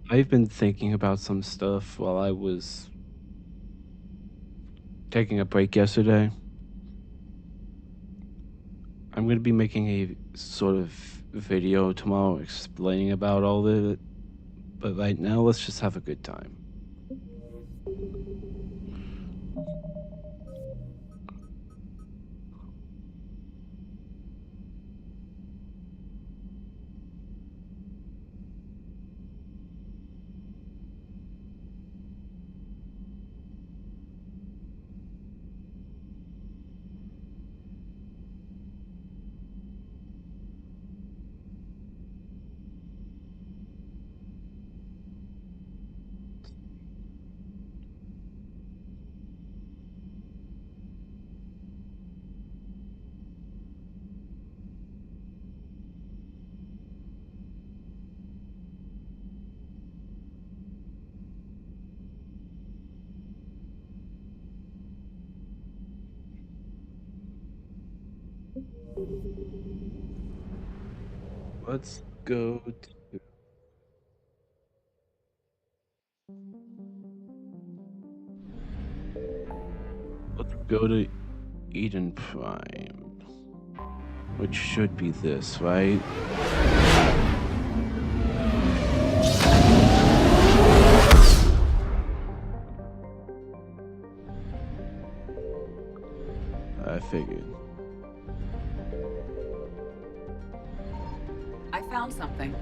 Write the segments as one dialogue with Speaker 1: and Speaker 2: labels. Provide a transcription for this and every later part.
Speaker 1: I've been thinking about some stuff while I was taking a break yesterday. I'm going to be making a sort of video tomorrow explaining about all of it, but right now let's just have a good time. Let's go to Eden Prime, which should be this, right? I figured.
Speaker 2: I found something.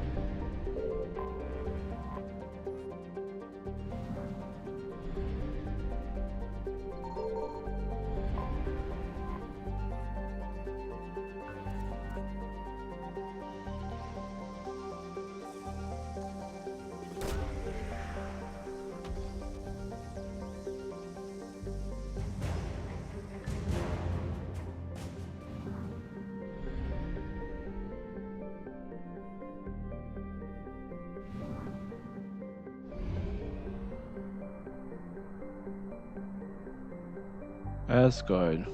Speaker 1: Asgard.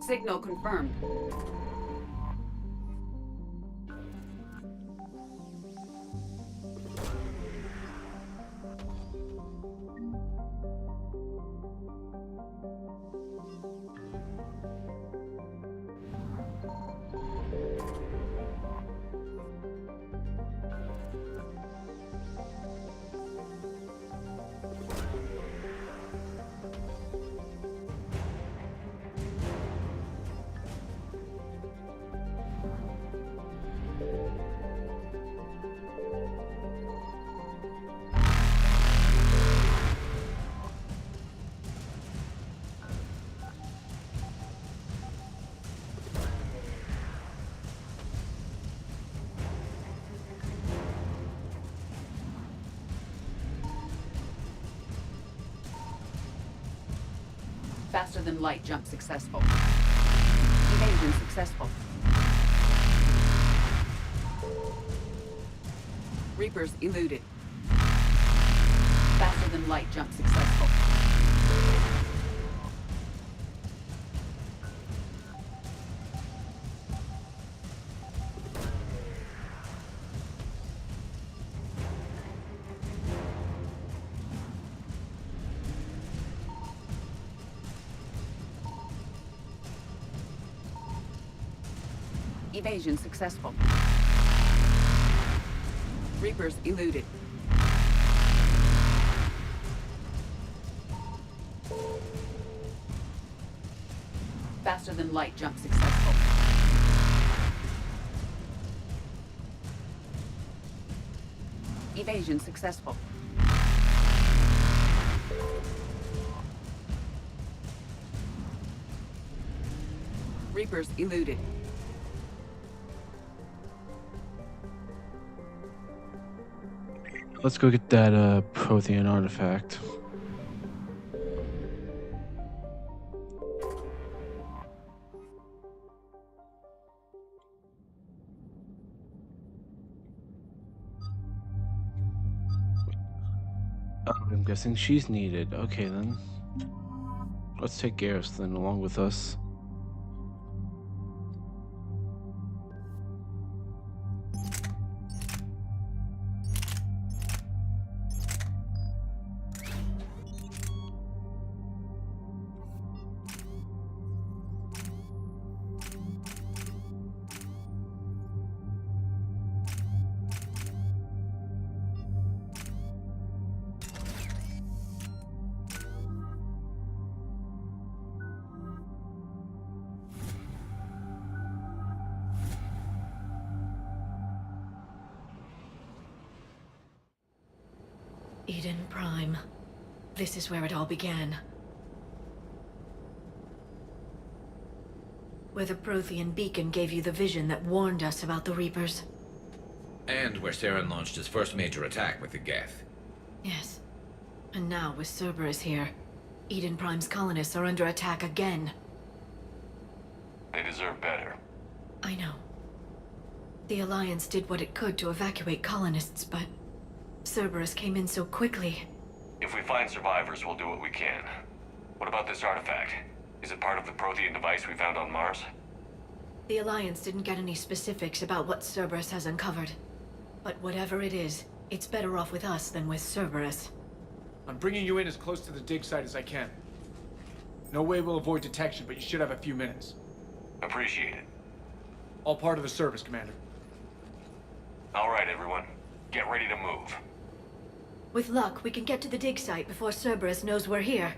Speaker 2: Signal confirmed. Faster than light jump successful. Evasion successful. Reapers eluded. Faster than light jump successful. Evasion successful. Reapers eluded. Faster than light jump successful. Evasion successful. Reapers eluded.
Speaker 1: Let's go get that Prothean artifact. I'm guessing she's needed. Okay then. Let's take Garrus then along with us.
Speaker 3: Eden Prime. This is where it all began. Where the Prothean beacon gave you the vision that warned us about the Reapers.
Speaker 4: And where Saren launched his first major attack with the Geth.
Speaker 3: Yes. And now, with Cerberus here, Eden Prime's colonists are under attack again.
Speaker 5: They deserve better.
Speaker 3: I know. The Alliance did what it could to evacuate colonists, but Cerberus came in so quickly.
Speaker 5: If we find survivors, we'll do what we can. What about this artifact? Is it part of the Prothean device we found on Mars?
Speaker 3: The Alliance didn't get any specifics about what Cerberus has uncovered. But whatever it is, it's better off with us than with Cerberus.
Speaker 6: I'm bringing you in as close to the dig site as I can. No way we'll avoid detection, but you should have a few minutes.
Speaker 5: Appreciate it.
Speaker 6: All part of the service, Commander.
Speaker 5: All right, everyone. Get ready to move.
Speaker 3: With luck, we can get to the dig site before Cerberus knows we're here.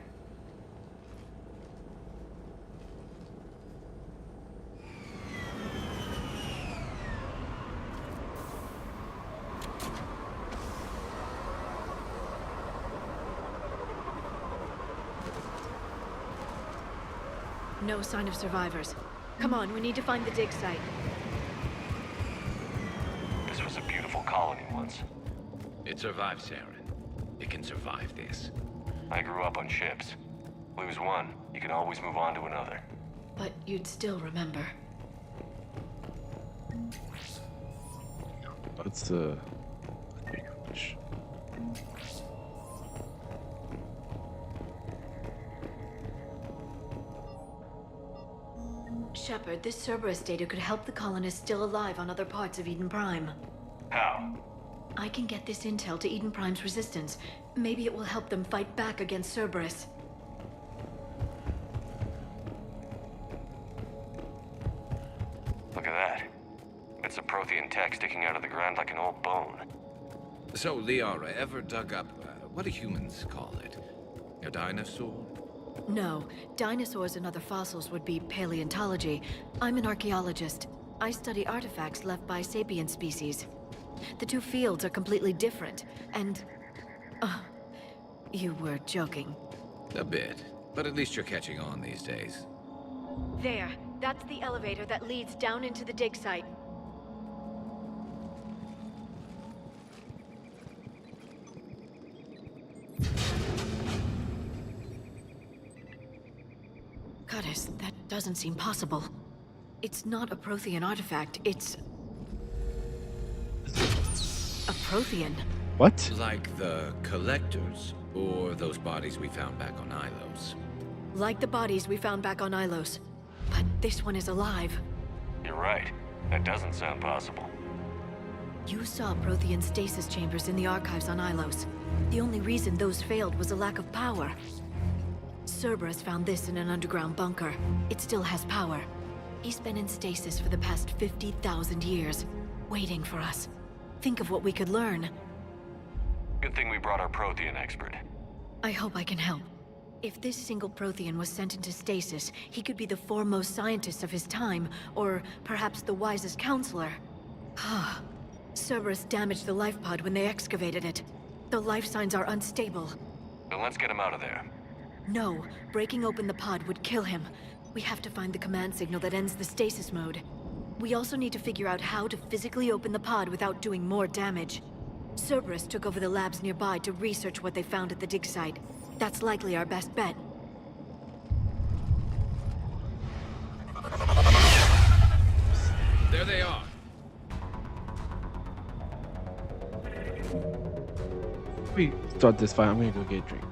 Speaker 3: No sign of survivors. Come on, we need to find the dig site.
Speaker 5: This was a beautiful colony once.
Speaker 4: It survived, Saren. It can survive this.
Speaker 5: I grew up on ships. Lose one, you can always move on to another.
Speaker 3: But you'd still remember.
Speaker 1: Let's push.
Speaker 3: Shepard, this Cerberus data could help the colonists still alive on other parts of Eden Prime.
Speaker 5: How?
Speaker 3: I can get this intel to Eden Prime's resistance. Maybe it will help them fight back against Cerberus.
Speaker 5: Look at that. It's a Prothean tech sticking out of the ground like an old bone.
Speaker 4: So, Liara, ever dug up, what do humans call it? A dinosaur?
Speaker 3: No, dinosaurs and other fossils would be paleontology. I'm an archaeologist. I study artifacts left by sapient species. The two fields are completely different, and... you were joking.
Speaker 4: A bit. But at least you're catching on these days.
Speaker 3: There. That's the elevator that leads down into the dig site. Goddess, that doesn't seem possible. It's not a Prothean artifact, it's... a Prothean.
Speaker 1: What?
Speaker 4: Like the Collectors, or those bodies we found back on Ilos.
Speaker 3: Like the bodies we found back on Ilos. But this one is alive.
Speaker 5: You're right. That doesn't sound possible.
Speaker 3: You saw Prothean stasis chambers in the archives on Ilos. The only reason those failed was a lack of power. Cerberus found this in an underground bunker. It still has power. He's been in stasis for the past 50,000 years, waiting for us. Think of what we could learn.
Speaker 5: Good thing we brought our Prothean expert.
Speaker 3: I hope I can help. If this single Prothean was sent into stasis, he could be the foremost scientist of his time, or perhaps the wisest counselor. Cerberus damaged the life pod when they excavated it. The life signs are unstable.
Speaker 5: Then let's get him out of there.
Speaker 3: No, breaking open the pod would kill him. We have to find the command signal that ends the stasis mode. We also need to figure out how to physically open the pod without doing more damage. Cerberus took over the labs nearby to research what they found at the dig site. That's likely our best bet.
Speaker 4: There they are.
Speaker 1: We start this fight. I'm gonna go get a drink.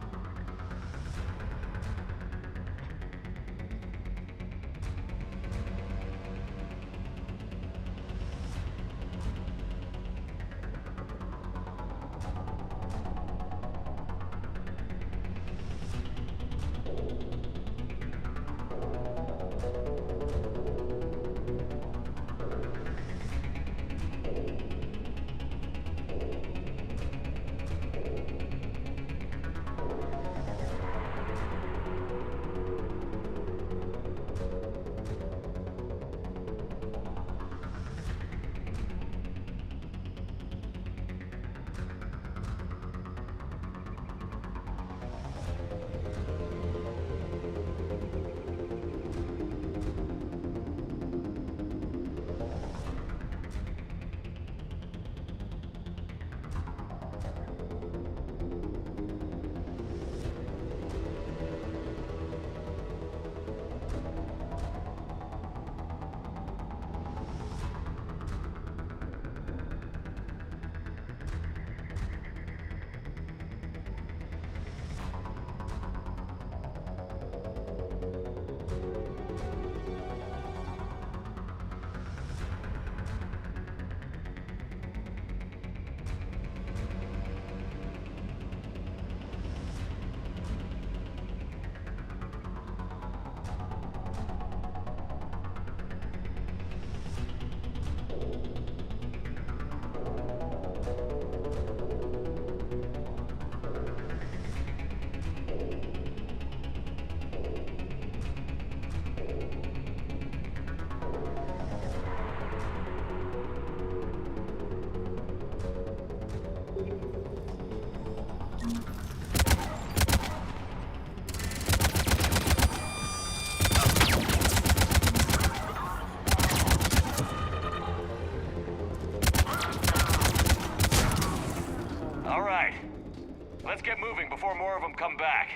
Speaker 5: Let's get moving before more of them come back.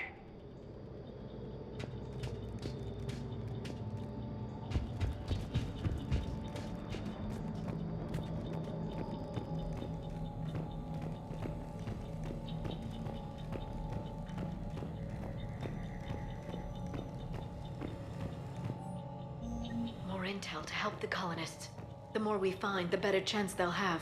Speaker 3: More intel to help the colonists. The more we find, the better chance they'll have.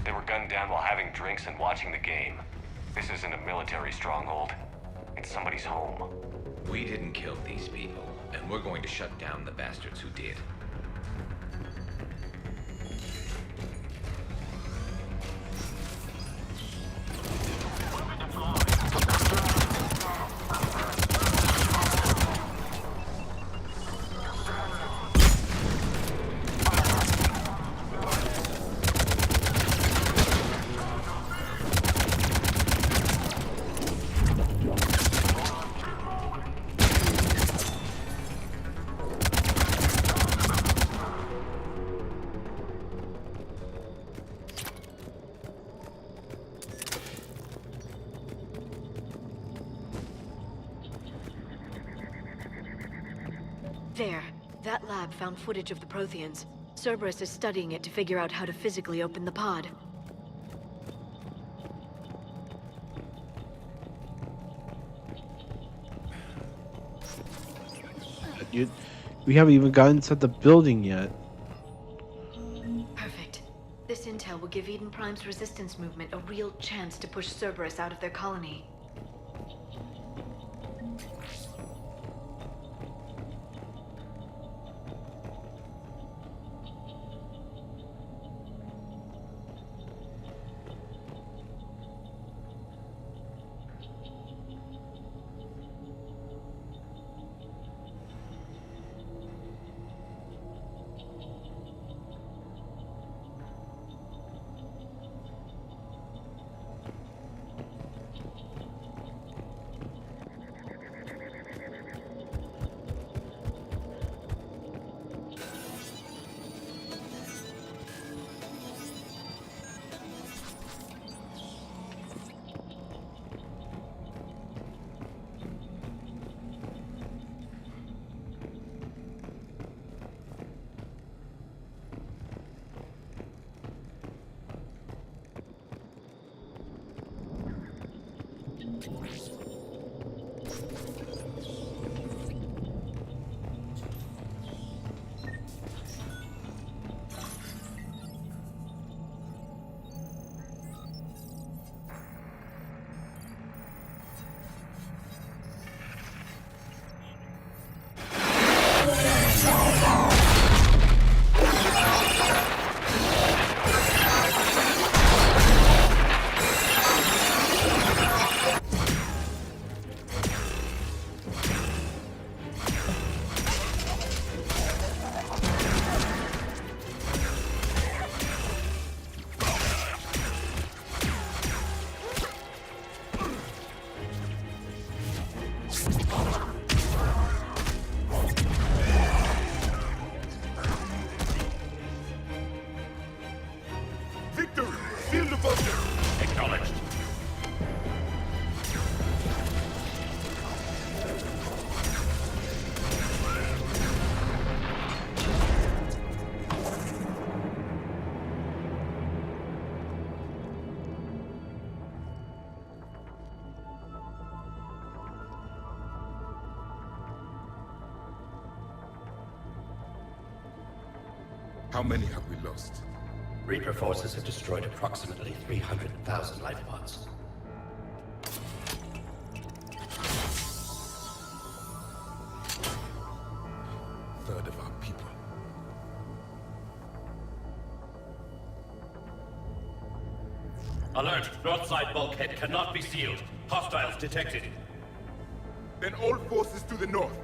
Speaker 5: They were gunned down while having drinks and watching the game. This isn't a military stronghold. It's somebody's home.
Speaker 4: We didn't kill these people, and we're going to shut down the bastards who did.
Speaker 3: There. That lab found footage of the Protheans. Cerberus is studying it to figure out how to physically open the pod.
Speaker 1: We haven't even gotten inside the building yet.
Speaker 3: Perfect. This intel will give Eden Prime's resistance movement a real chance to push Cerberus out of their colony.
Speaker 7: How many have we lost?
Speaker 8: Reaper forces have destroyed approximately 300,000 life pods.
Speaker 7: Third of our people.
Speaker 8: Alert! North side bulkhead cannot be sealed. Hostiles detected.
Speaker 7: Then all forces to the north.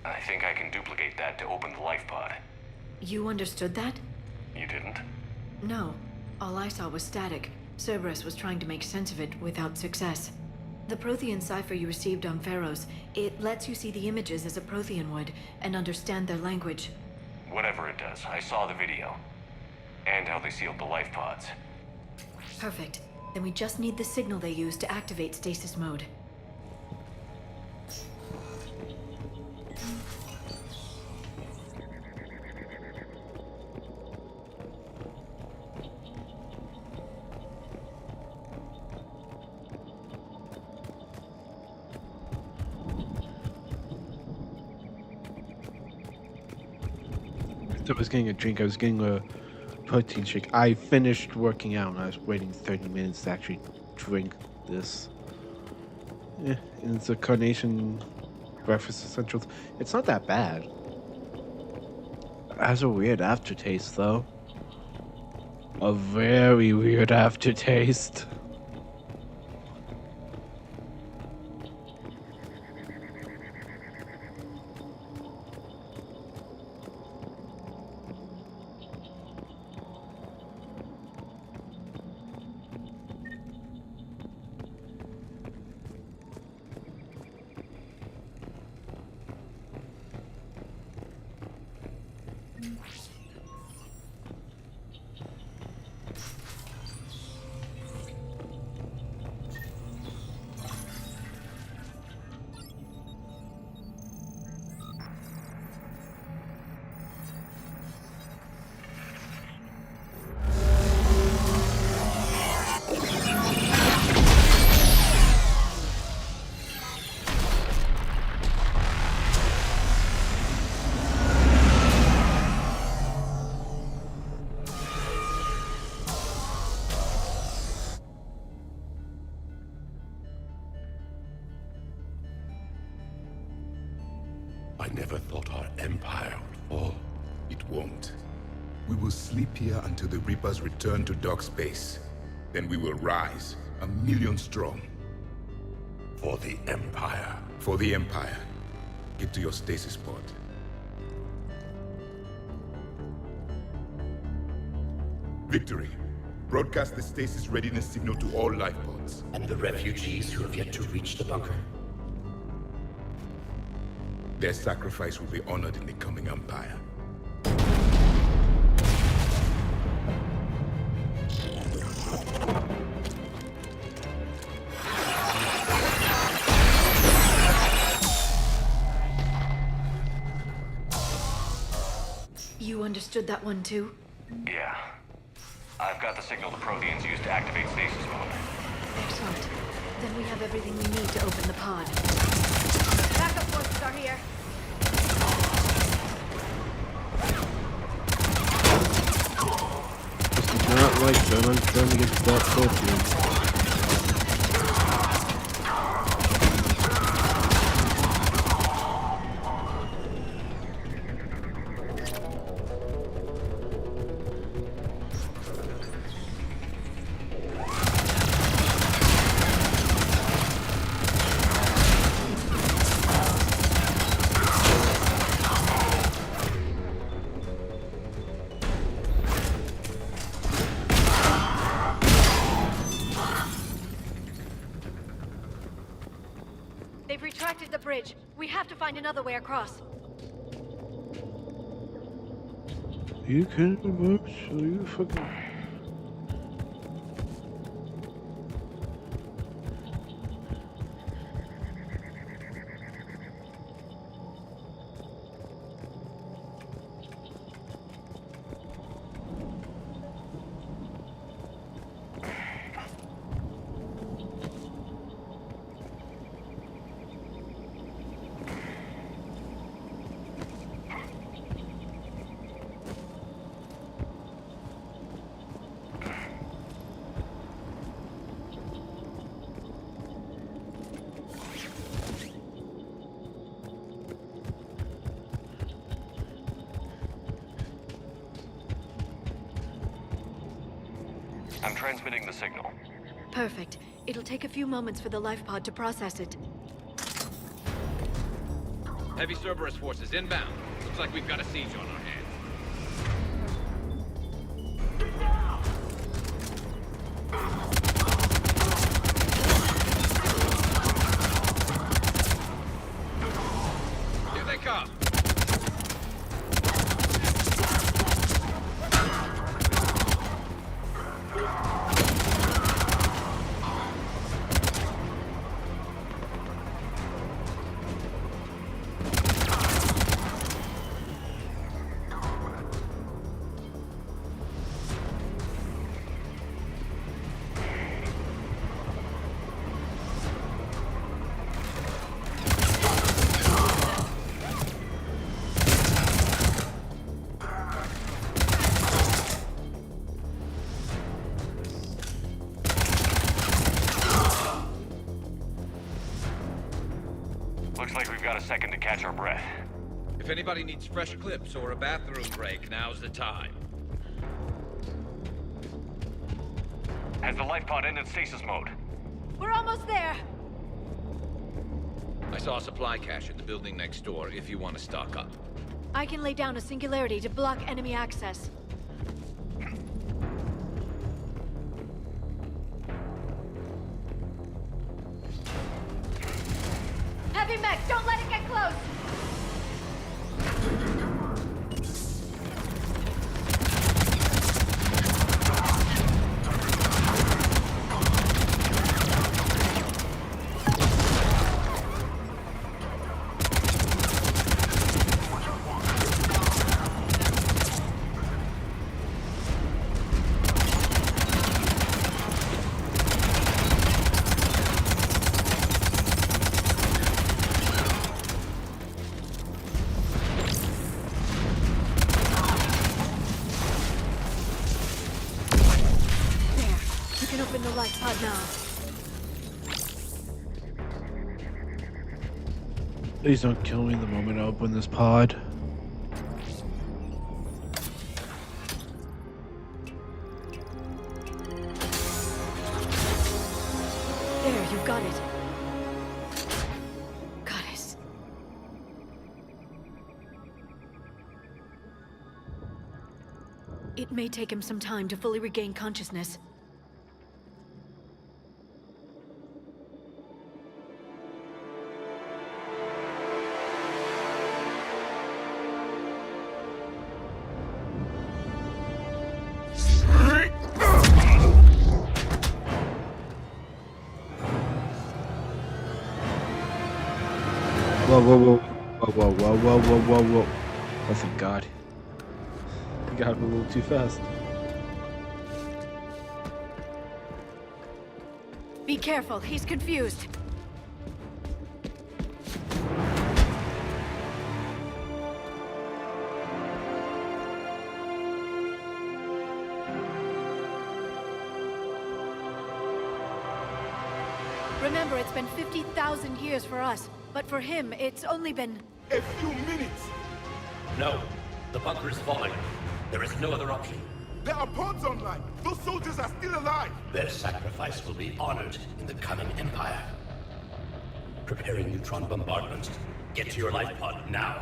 Speaker 5: I think I can duplicate that to open the life pod.
Speaker 3: You understood that?
Speaker 5: You didn't?
Speaker 3: No. All I saw was static. Cerberus was trying to make sense of it without success. The Prothean cipher you received on Pharaohs, it lets you see the images as a Prothean would and understand their language.
Speaker 5: Whatever it does, I saw the video. And how they sealed the life pods.
Speaker 3: Perfect. Then we just need the signal they use to activate stasis mode.
Speaker 1: I was getting a drink. I was getting a protein shake. I finished working out and I was waiting 30 minutes to actually drink this. Yeah, and it's a carnation breakfast essentials. It's not that bad. It has a weird aftertaste though. A very weird aftertaste.
Speaker 7: I never thought our empire would fall. It won't. We will sleep here until the Reapers return to dark space. Then we will rise, 1,000,000 strong. For the Empire. For the Empire. Get to your stasis pod. Victory. Broadcast the stasis readiness signal to all life pods.
Speaker 8: And the refugees who have yet to reach the bunker.
Speaker 7: Their sacrifice will be honored in the coming Empire.
Speaker 3: You understood that one too?
Speaker 5: Yeah. I've got the signal the Protheans use to activate stasis mode.
Speaker 3: Excellent. Then we have everything we need to open the pod.
Speaker 9: Backup forces are here.
Speaker 1: This is not like them. I'm trying to get to that protein.
Speaker 9: They've retracted the bridge. We have to find another way across.
Speaker 1: You can work, so you fucking.
Speaker 5: I'm transmitting the signal.
Speaker 3: Perfect. It'll take a few moments for the life pod to process it.
Speaker 4: Heavy Cerberus forces inbound. Looks like we've got a siege on our hands. Here they come.
Speaker 5: Looks like we've got a second to catch our breath.
Speaker 4: If anybody needs fresh clips or a bathroom break, now's the time.
Speaker 5: Has the life pod ended stasis mode?
Speaker 9: We're almost there.
Speaker 4: I saw a supply cache at the building next door if you want to stock up.
Speaker 3: I can lay down a singularity to block enemy access.
Speaker 9: Heavy mech, don't let it get close.
Speaker 3: Open the life pod now.
Speaker 1: Please don't kill me the moment I open this pod.
Speaker 3: There, you've got it. Goddess. It may take him some time to fully regain consciousness.
Speaker 1: Whoa, whoa, whoa, whoa, whoa, whoa, whoa, whoa, whoa. Oh, thank God. I got him a little too fast.
Speaker 3: Be careful, he's confused. Remember, it's been 50,000 years for us, but for him, it's only been...
Speaker 7: A few minutes!
Speaker 8: No. The bunker is falling. There is no other option.
Speaker 7: There are pods online! Those soldiers are still alive!
Speaker 8: Their sacrifice will be honored in the coming Empire. Preparing neutron bombardment. Get to your life pod now.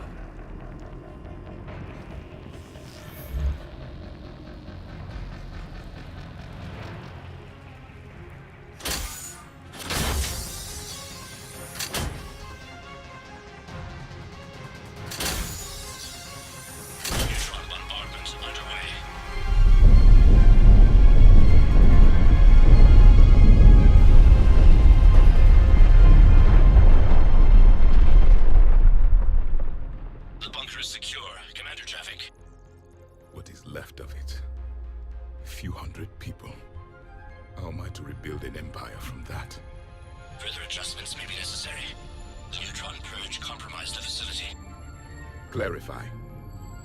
Speaker 7: Clarify.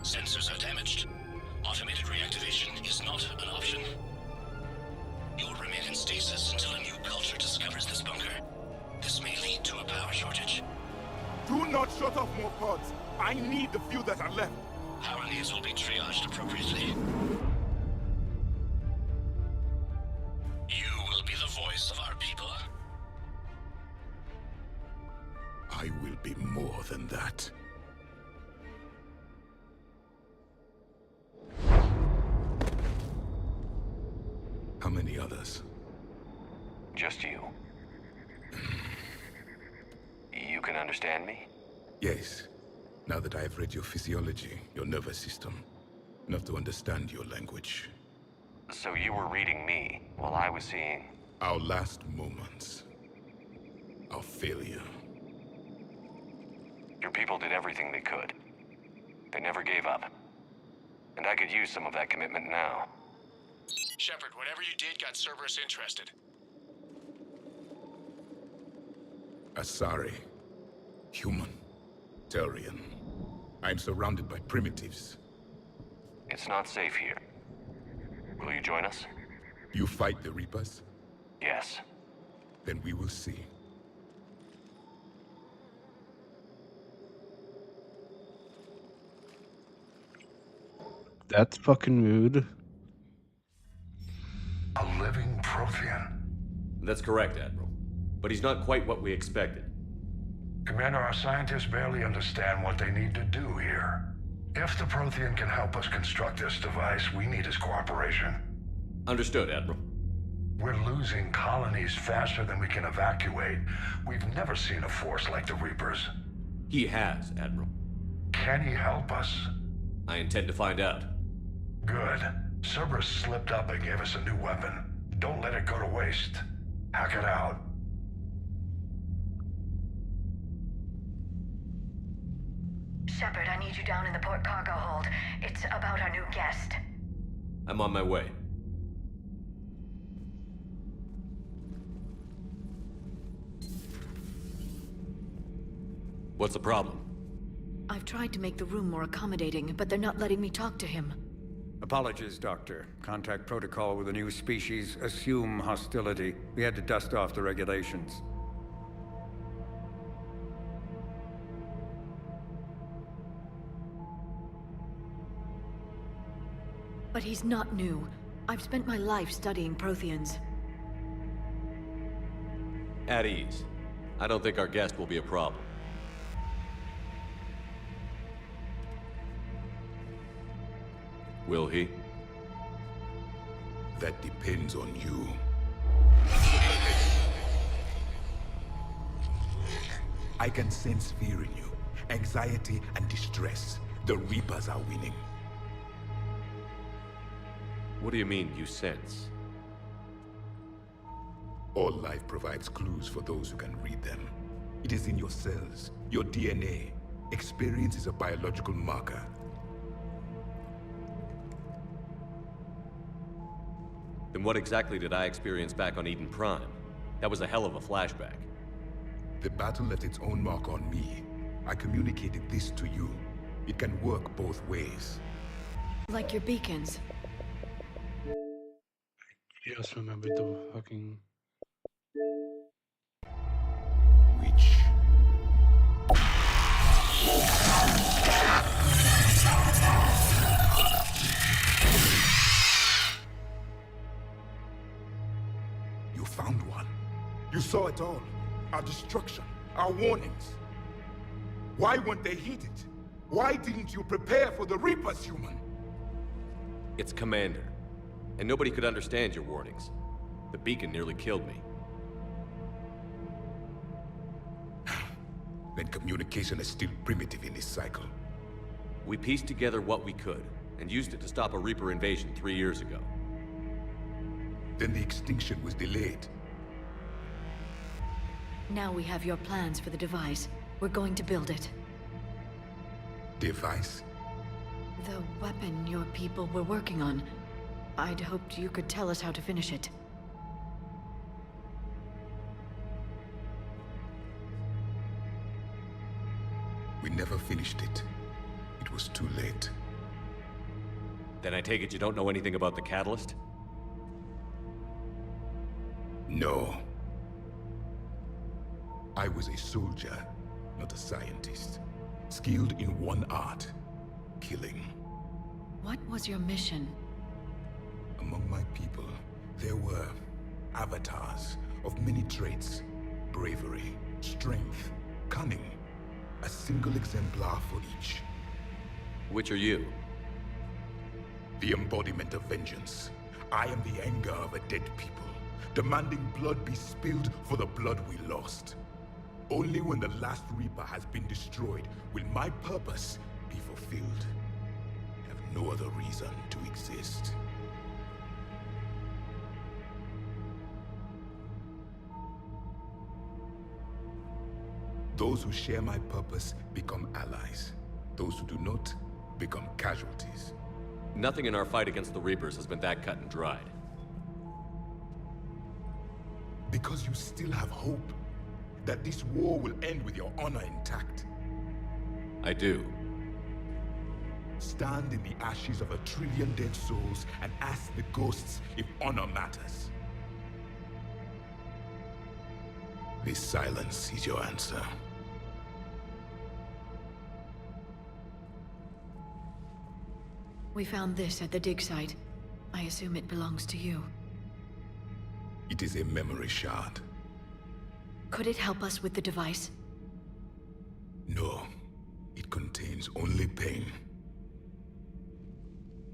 Speaker 8: Sensors are damaged. Automated reactivation is not an option. You'll remain in stasis until a new culture discovers this bunker. This may lead to a power shortage.
Speaker 7: Do not shut off more pods. I need the few that are left.
Speaker 8: Power needs will be triaged appropriately.
Speaker 7: than that. How many others?
Speaker 5: Just you. You can understand me?
Speaker 7: Yes. Now that I have read your physiology, your nervous system, enough to understand your language.
Speaker 5: So you were reading me while I was seeing...
Speaker 7: Our last moments. Our failure.
Speaker 5: Your people did everything they could. They never gave up. And I could use some of that commitment now.
Speaker 8: Shepard, whatever you did got Cerberus interested.
Speaker 7: Asari. Human. Turian. I'm surrounded by primitives.
Speaker 5: It's not safe here. Will you join us?
Speaker 7: You fight the Reapers?
Speaker 5: Yes.
Speaker 7: Then we will see.
Speaker 1: That's fucking rude.
Speaker 10: A living Prothean?
Speaker 11: That's correct, Admiral. But he's not quite what we expected.
Speaker 10: Commander, our scientists barely understand what they need to do here. If the Prothean can help us construct this device, we need his cooperation.
Speaker 11: Understood, Admiral.
Speaker 10: We're losing colonies faster than we can evacuate. We've never seen a force like the Reapers.
Speaker 11: He has, Admiral.
Speaker 10: Can he help us?
Speaker 11: I intend to find out.
Speaker 10: Good. Cerberus slipped up and gave us a new weapon. Don't let it go to waste. Hack it out.
Speaker 9: Shepard, I need you down in the port cargo hold. It's about our new guest.
Speaker 11: I'm on my way. What's the problem?
Speaker 3: I've tried to make the room more accommodating, but they're not letting me talk to him.
Speaker 12: Apologies, Doctor. Contact protocol with a new species. Assume hostility. We had to dust off the regulations.
Speaker 3: But he's not new. I've spent my life studying Protheans.
Speaker 11: At ease. I don't think our guest will be a problem. Will he?
Speaker 7: That depends on you. I can sense fear in you, anxiety and distress. The Reapers are winning.
Speaker 11: What do you mean, you sense?
Speaker 7: All life provides clues for those who can read them. It is in your cells, your DNA. Experience is a biological marker.
Speaker 11: Then what exactly did I experience back on Eden Prime? That was a hell of a flashback.
Speaker 7: The battle left its own mark on me. I communicated this to you. It can work both ways.
Speaker 3: Like your beacons.
Speaker 1: Just remember the fucking...
Speaker 7: Which? You found one. You saw it all. Our destruction, our warnings. Why weren't they heeded? Why didn't you prepare for the Reapers, human?
Speaker 11: It's Commander. And nobody could understand your warnings. The beacon nearly killed me.
Speaker 7: Then communication is still primitive in this cycle.
Speaker 11: We pieced together what we could, and used it to stop a Reaper invasion 3 years ago.
Speaker 7: Then the extinction was delayed.
Speaker 3: Now we have your plans for the device. We're going to build it.
Speaker 7: Device?
Speaker 3: The weapon your people were working on. I'd hoped you could tell us how to finish it.
Speaker 7: We never finished it. It was too late.
Speaker 11: Then I take it you don't know anything about the catalyst?
Speaker 7: No. I was a soldier, not a scientist. Skilled in one art, killing.
Speaker 3: What was your mission?
Speaker 7: Among my people, there were avatars of many traits. Bravery, strength, cunning. A single exemplar for each.
Speaker 11: Which are you?
Speaker 7: The embodiment of vengeance. I am the anger of a dead people, demanding blood be spilled for the blood we lost. Only when the last Reaper has been destroyed will my purpose be fulfilled. I have no other reason to exist. Those who share my purpose become allies. Those who do not become casualties.
Speaker 11: Nothing in our fight against the Reapers has been that cut and dried.
Speaker 7: Because you still have hope that this war will end with your honor intact.
Speaker 11: I do.
Speaker 7: Stand in the ashes of 1 trillion dead souls and ask the ghosts if honor matters. This silence is your answer.
Speaker 3: We found this at the dig site. I assume it belongs to you.
Speaker 7: It is a memory shard.
Speaker 3: Could it help us with the device?
Speaker 7: No. It contains only pain.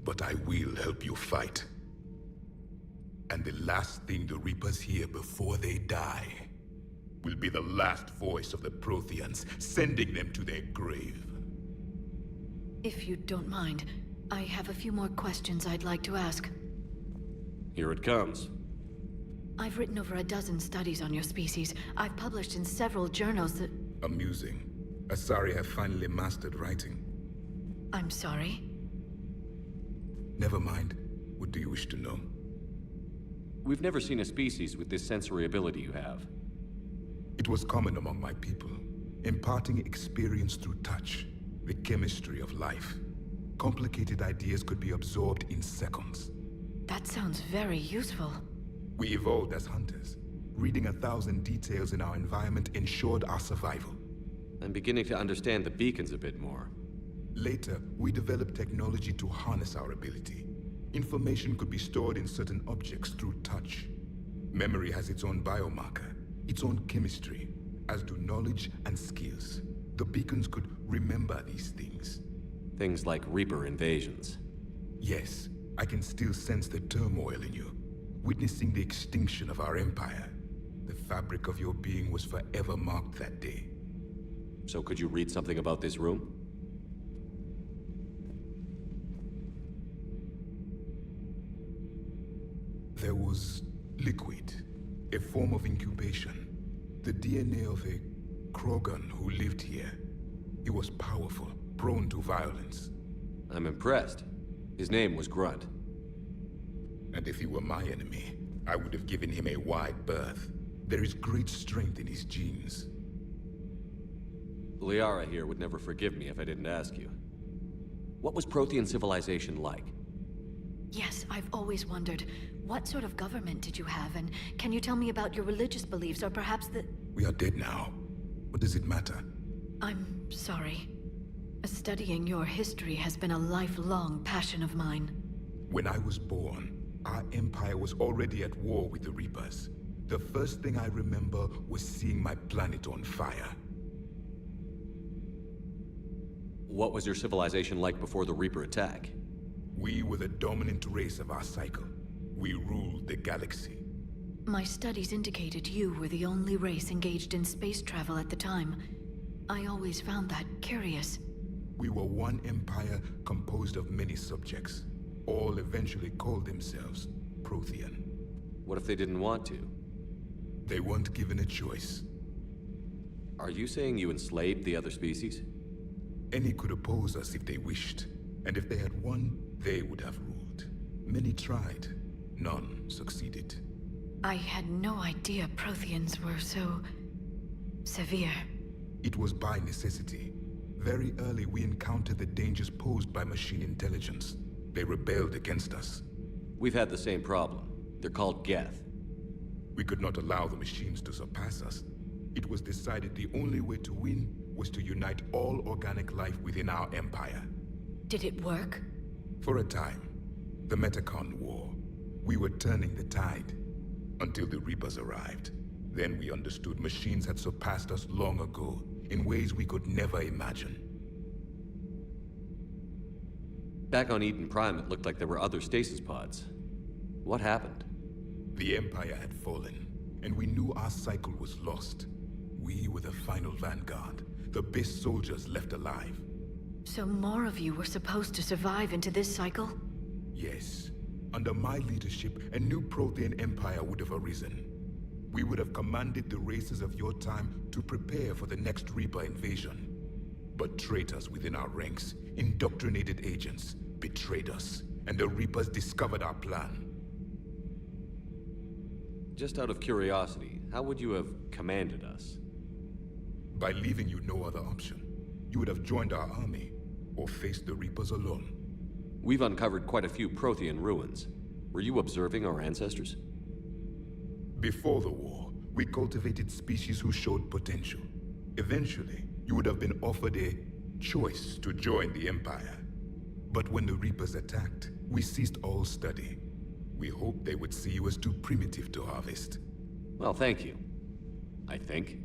Speaker 7: But I will help you fight. And the last thing the Reapers hear before they die will be the last voice of the Protheans, sending them to their grave.
Speaker 3: If you don't mind, I have a few more questions I'd like to ask.
Speaker 11: Here it comes.
Speaker 3: I've written over a dozen studies on your species. I've published in several journals that...
Speaker 7: Amusing. Asari have finally mastered writing.
Speaker 3: I'm sorry?
Speaker 7: Never mind. What do you wish to know?
Speaker 11: We've never seen a species with this sensory ability you have.
Speaker 7: It was common among my people, imparting experience through touch, the chemistry of life. Complicated ideas could be absorbed in seconds.
Speaker 3: That sounds very useful.
Speaker 7: We evolved as hunters. Reading 1,000 details in our environment ensured our survival.
Speaker 11: I'm beginning to understand the beacons a bit more.
Speaker 7: Later, we developed technology to harness our ability. Information could be stored in certain objects through touch. Memory has its own biomarker, its own chemistry, as do knowledge and skills. The beacons could remember these things.
Speaker 11: Things like Reaper invasions.
Speaker 7: Yes, I can still sense the turmoil in you, witnessing the extinction of our empire. The fabric of your being was forever marked that day.
Speaker 11: So could you read something about this room?
Speaker 7: There was liquid, a form of incubation. The DNA of a Krogan who lived here. He was powerful, prone to violence.
Speaker 11: I'm impressed. His name was Grunt.
Speaker 7: And if he were my enemy, I would have given him a wide berth. There is great strength in his genes.
Speaker 11: Liara here would never forgive me if I didn't ask you. What was Prothean civilization like?
Speaker 3: Yes, I've always wondered, what sort of government did you have, and can you tell me about your religious beliefs, or perhaps the...
Speaker 7: We are dead now. What does it matter?
Speaker 3: I'm sorry. Studying your history has been a lifelong passion of mine.
Speaker 7: When I was born, our empire was already at war with the Reapers. The first thing I remember was seeing my planet on fire.
Speaker 11: What was your civilization like before the Reaper attack?
Speaker 7: We were the dominant race of our cycle. We ruled the galaxy.
Speaker 3: My studies indicated you were the only race engaged in space travel at the time. I always found that curious.
Speaker 7: We were one empire composed of many subjects. All eventually called themselves Prothean.
Speaker 11: What if they didn't want to?
Speaker 7: They weren't given a choice.
Speaker 11: Are you saying you enslaved the other species?
Speaker 7: Any could oppose us if they wished. And if they had won, they would have ruled. Many tried. None succeeded.
Speaker 3: I had no idea Protheans were so... severe.
Speaker 7: It was by necessity. Very early we encountered the dangers posed by machine intelligence. They rebelled against us.
Speaker 11: We've had the same problem. They're called Geth.
Speaker 7: We could not allow the machines to surpass us. It was decided the only way to win was to unite all organic life within our empire.
Speaker 3: Did it work?
Speaker 7: For a time. The Metacon War. We were turning the tide. Until the Reapers arrived. Then we understood machines had surpassed us long ago. in ways we could never imagine.
Speaker 11: Back on Eden Prime, it looked like there were other stasis pods. What happened?
Speaker 7: The Empire had fallen, and we knew our cycle was lost. We were the final vanguard, the best soldiers left alive.
Speaker 3: So more of you were supposed to survive into this cycle?
Speaker 7: Yes. Under my leadership, a new Prothean empire would have arisen. We would have commanded the races of your time to prepare for the next Reaper invasion. But traitors within our ranks, indoctrinated agents, betrayed us, and the Reapers discovered our plan.
Speaker 11: Just out of curiosity, how would you have commanded us?
Speaker 7: By leaving you no other option. You would have joined our army, or faced the Reapers alone.
Speaker 11: We've uncovered quite a few Prothean ruins. Were you observing our ancestors?
Speaker 7: Before the war, we cultivated species who showed potential. Eventually, you would have been offered a choice to join the Empire. But when the Reapers attacked, we ceased all study. We hoped they would see you as too primitive to harvest.
Speaker 11: Well, thank you. I think.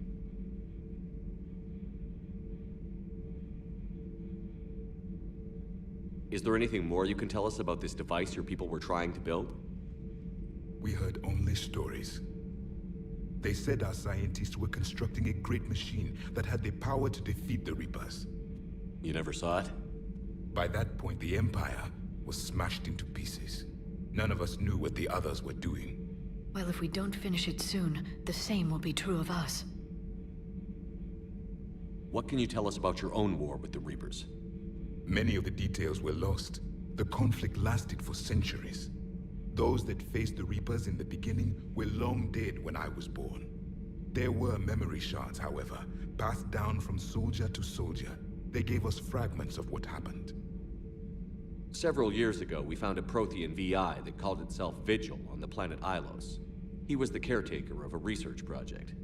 Speaker 11: Is there anything more you can tell us about this device your people were trying to build?
Speaker 7: We heard only stories. They said our scientists were constructing a great machine that had the power to defeat the Reapers.
Speaker 11: You never saw it?
Speaker 7: By that point, the Empire was smashed into pieces. None of us knew what the others were doing.
Speaker 3: Well, if we don't finish it soon, the same will be true of us.
Speaker 11: What can you tell us about your own war with the Reapers?
Speaker 7: Many of the details were lost. The conflict lasted for centuries. Those that faced the Reapers in the beginning were long dead when I was born. There were memory shards, however, passed down from soldier to soldier. They gave us fragments of what happened.
Speaker 11: Several years ago, we found a Prothean VI that called itself Vigil on the planet Ilos. He was the caretaker of a research project.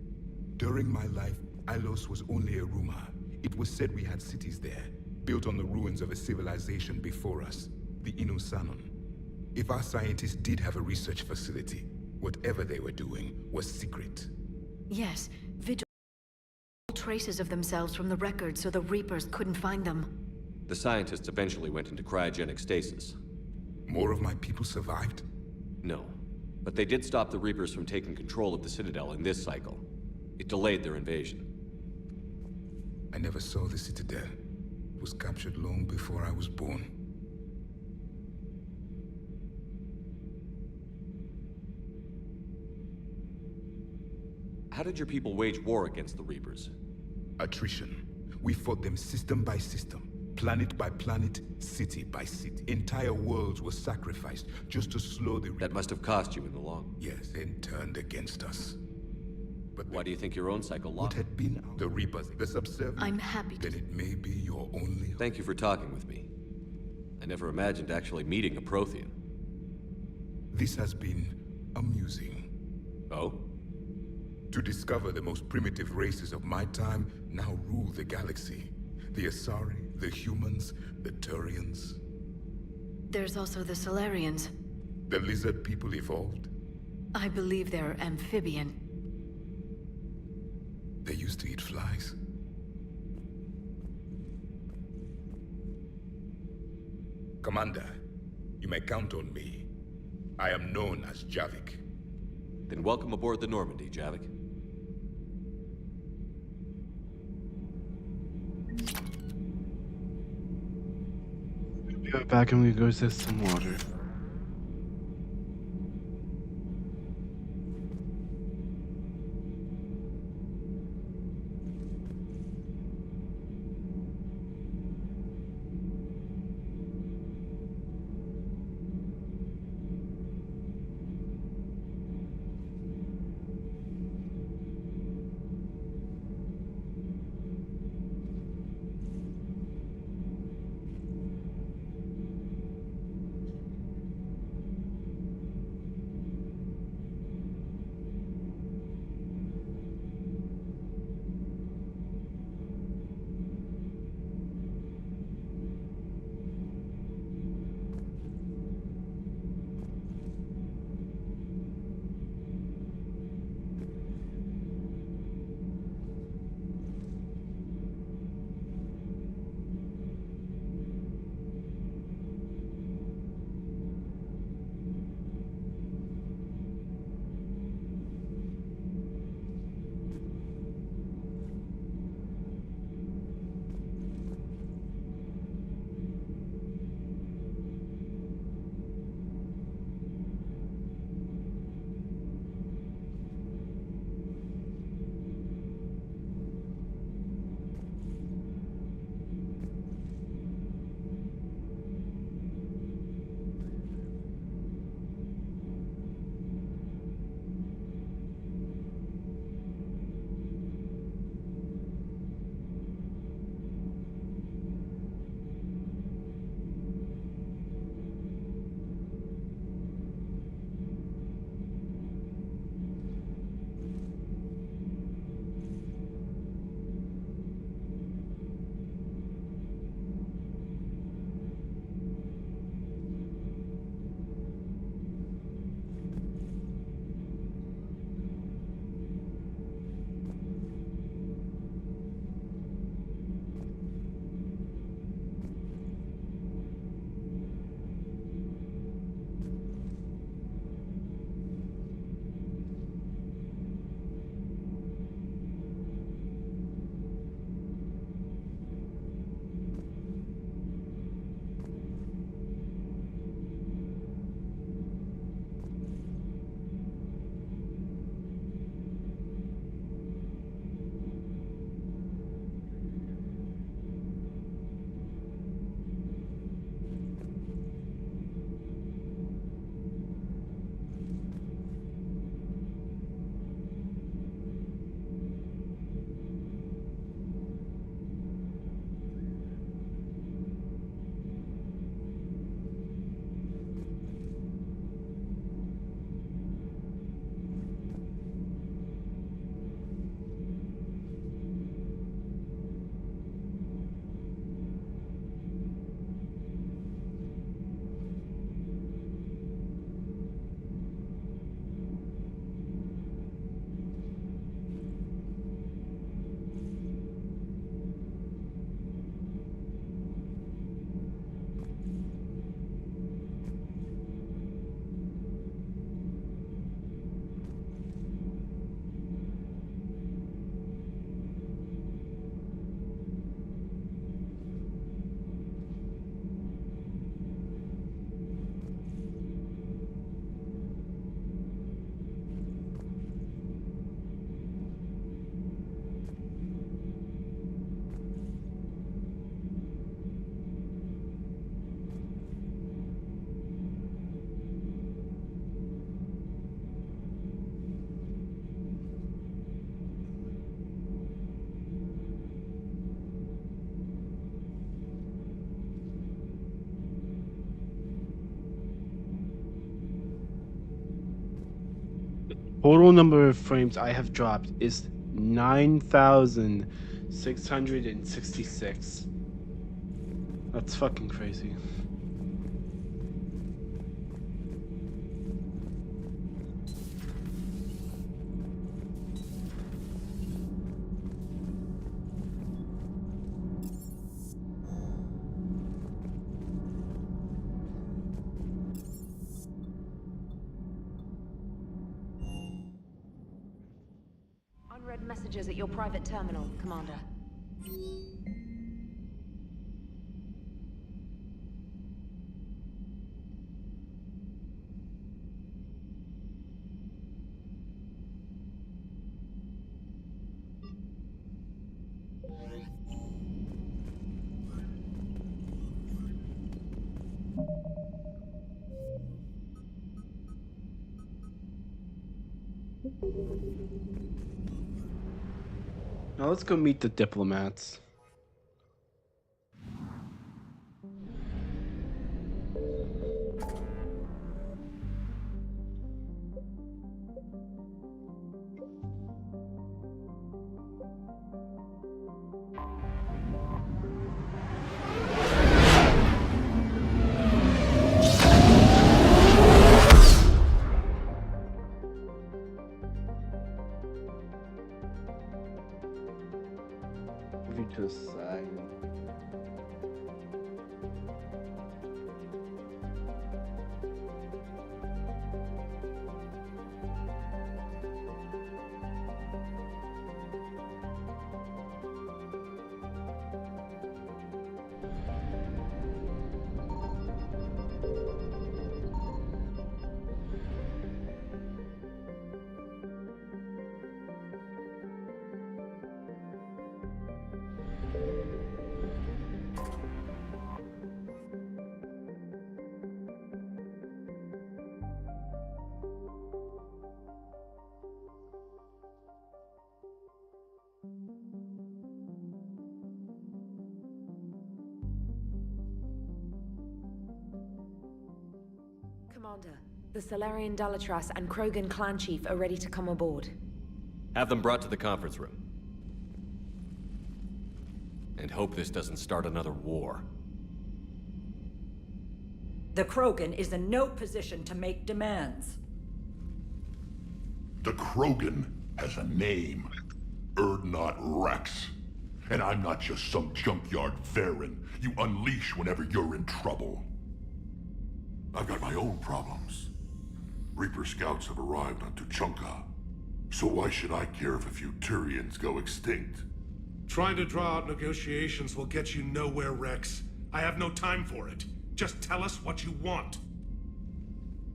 Speaker 7: During my life, Ilos was only a rumor. It was said we had cities there, built on the ruins of a civilization before us, the Inusanon. If our scientists did have a research facility, whatever they were doing was secret.
Speaker 3: Yes, Vigil traces of themselves from the records so the Reapers couldn't find them.
Speaker 11: The scientists eventually went into cryogenic stasis.
Speaker 7: More of my people survived?
Speaker 11: No, but they did stop the Reapers from taking control of the Citadel in this cycle. It delayed their invasion.
Speaker 7: I never saw the Citadel. It was captured long before I was born.
Speaker 11: How did your people wage war against the Reapers?
Speaker 7: Attrition. We fought them system by system, planet by planet, city by city. Entire worlds were sacrificed just to slow the Reapers.
Speaker 11: That must have cost you in the long.
Speaker 7: Yes, and turned against us. But
Speaker 11: why do you think your own cycle lost?
Speaker 7: What had been the Reapers, the subservient?
Speaker 3: I'm happy to.
Speaker 7: Then it may be your only hope.
Speaker 11: Thank you for talking with me. I never imagined actually meeting a Prothean.
Speaker 7: This has been amusing.
Speaker 11: Oh?
Speaker 7: To discover the most primitive races of my time now rule the galaxy. The Asari, the humans, the Turians.
Speaker 3: There's also the Solarians.
Speaker 7: The lizard people evolved?
Speaker 3: I believe they're amphibian.
Speaker 7: They used to eat flies. Commander, you may count on me. I am known as Javik.
Speaker 11: Then welcome aboard the Normandy, Javik.
Speaker 1: Be right back and we go get some water. Total number of frames I have dropped is 9,666. That's fucking crazy.
Speaker 13: Unread messages at your private terminal, Commander.
Speaker 1: Now let's go meet the diplomats. Move you to the side.
Speaker 13: Commander, the Solarian Dalatras and Krogan clan chief are ready to come aboard.
Speaker 11: Have them brought to the conference room. And hope this doesn't start another war.
Speaker 14: The Krogan is in no position to make demands.
Speaker 7: The Krogan has a name. Urdnot Rex. And I'm not just some junkyard Varen you unleash whenever you're in trouble. I've got my own problems. Reaper scouts have arrived on Tuchanka. So why should I care if a few Turians go extinct?
Speaker 10: Trying to draw out negotiations will get you nowhere, Rex. I have no time for it. Just tell us what you want.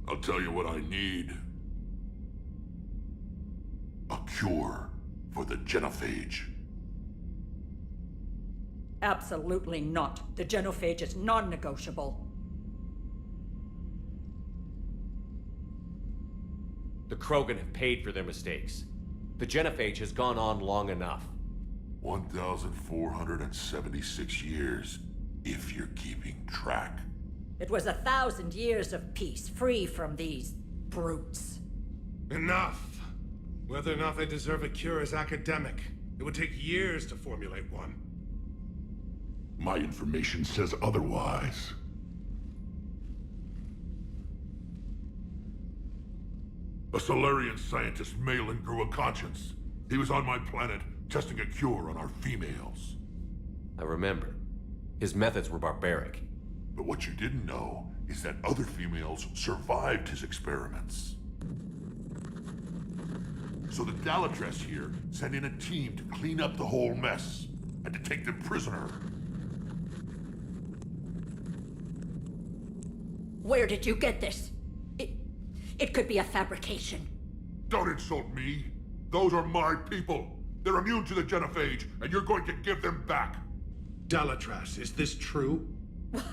Speaker 7: I'll tell you what I need. A cure for the genophage.
Speaker 14: Absolutely not. The genophage is non-negotiable.
Speaker 11: The Krogan have paid for their mistakes. The genophage has gone on long enough.
Speaker 7: 1,476 years, if you're keeping track.
Speaker 14: It was 1,000 years of peace, free from these brutes.
Speaker 10: Enough! Whether or not they deserve a cure is academic. It would take years to formulate one.
Speaker 7: My information says otherwise. A Solarian scientist, Malin, grew a conscience. He was on my planet, testing a cure on our females.
Speaker 11: I remember. His methods were barbaric.
Speaker 7: But what you didn't know is that other females survived his experiments. So the Dalatras here sent in a team to clean up the whole mess, and to take them prisoner.
Speaker 14: Where did you get this? It could be a fabrication.
Speaker 7: Don't insult me. Those are my people. They're immune to the genophage, and you're going to give them back.
Speaker 10: Dalatras, is this true?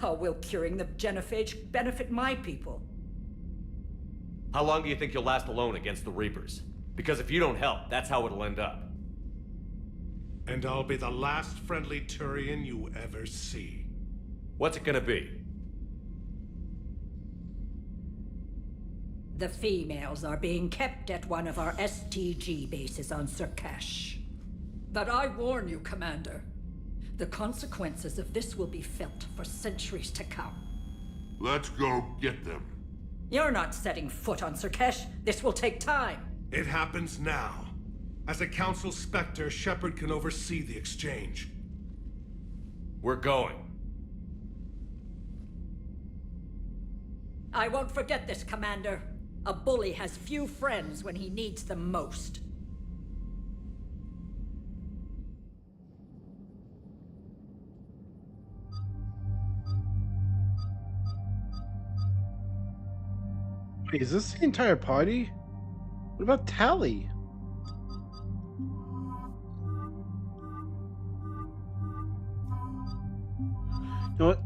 Speaker 14: How will curing the genophage benefit my people?
Speaker 11: How long do you think you'll last alone against the Reapers? Because if you don't help, that's how it'll end up.
Speaker 10: And I'll be the last friendly Turian you ever see.
Speaker 11: What's it gonna be?
Speaker 14: The females are being kept at one of our STG bases on Surkesh. But I warn you, Commander. The consequences of this will be felt for centuries to come.
Speaker 15: Let's go get them.
Speaker 14: You're not setting foot on Surkesh. This will take time.
Speaker 16: It happens now. As a Council Spectre, Shepard can oversee the exchange.
Speaker 6: We're going.
Speaker 14: I won't forget this, Commander. A bully has few friends when he needs them most.
Speaker 1: Wait, is this the entire party? What about Tally? You know what?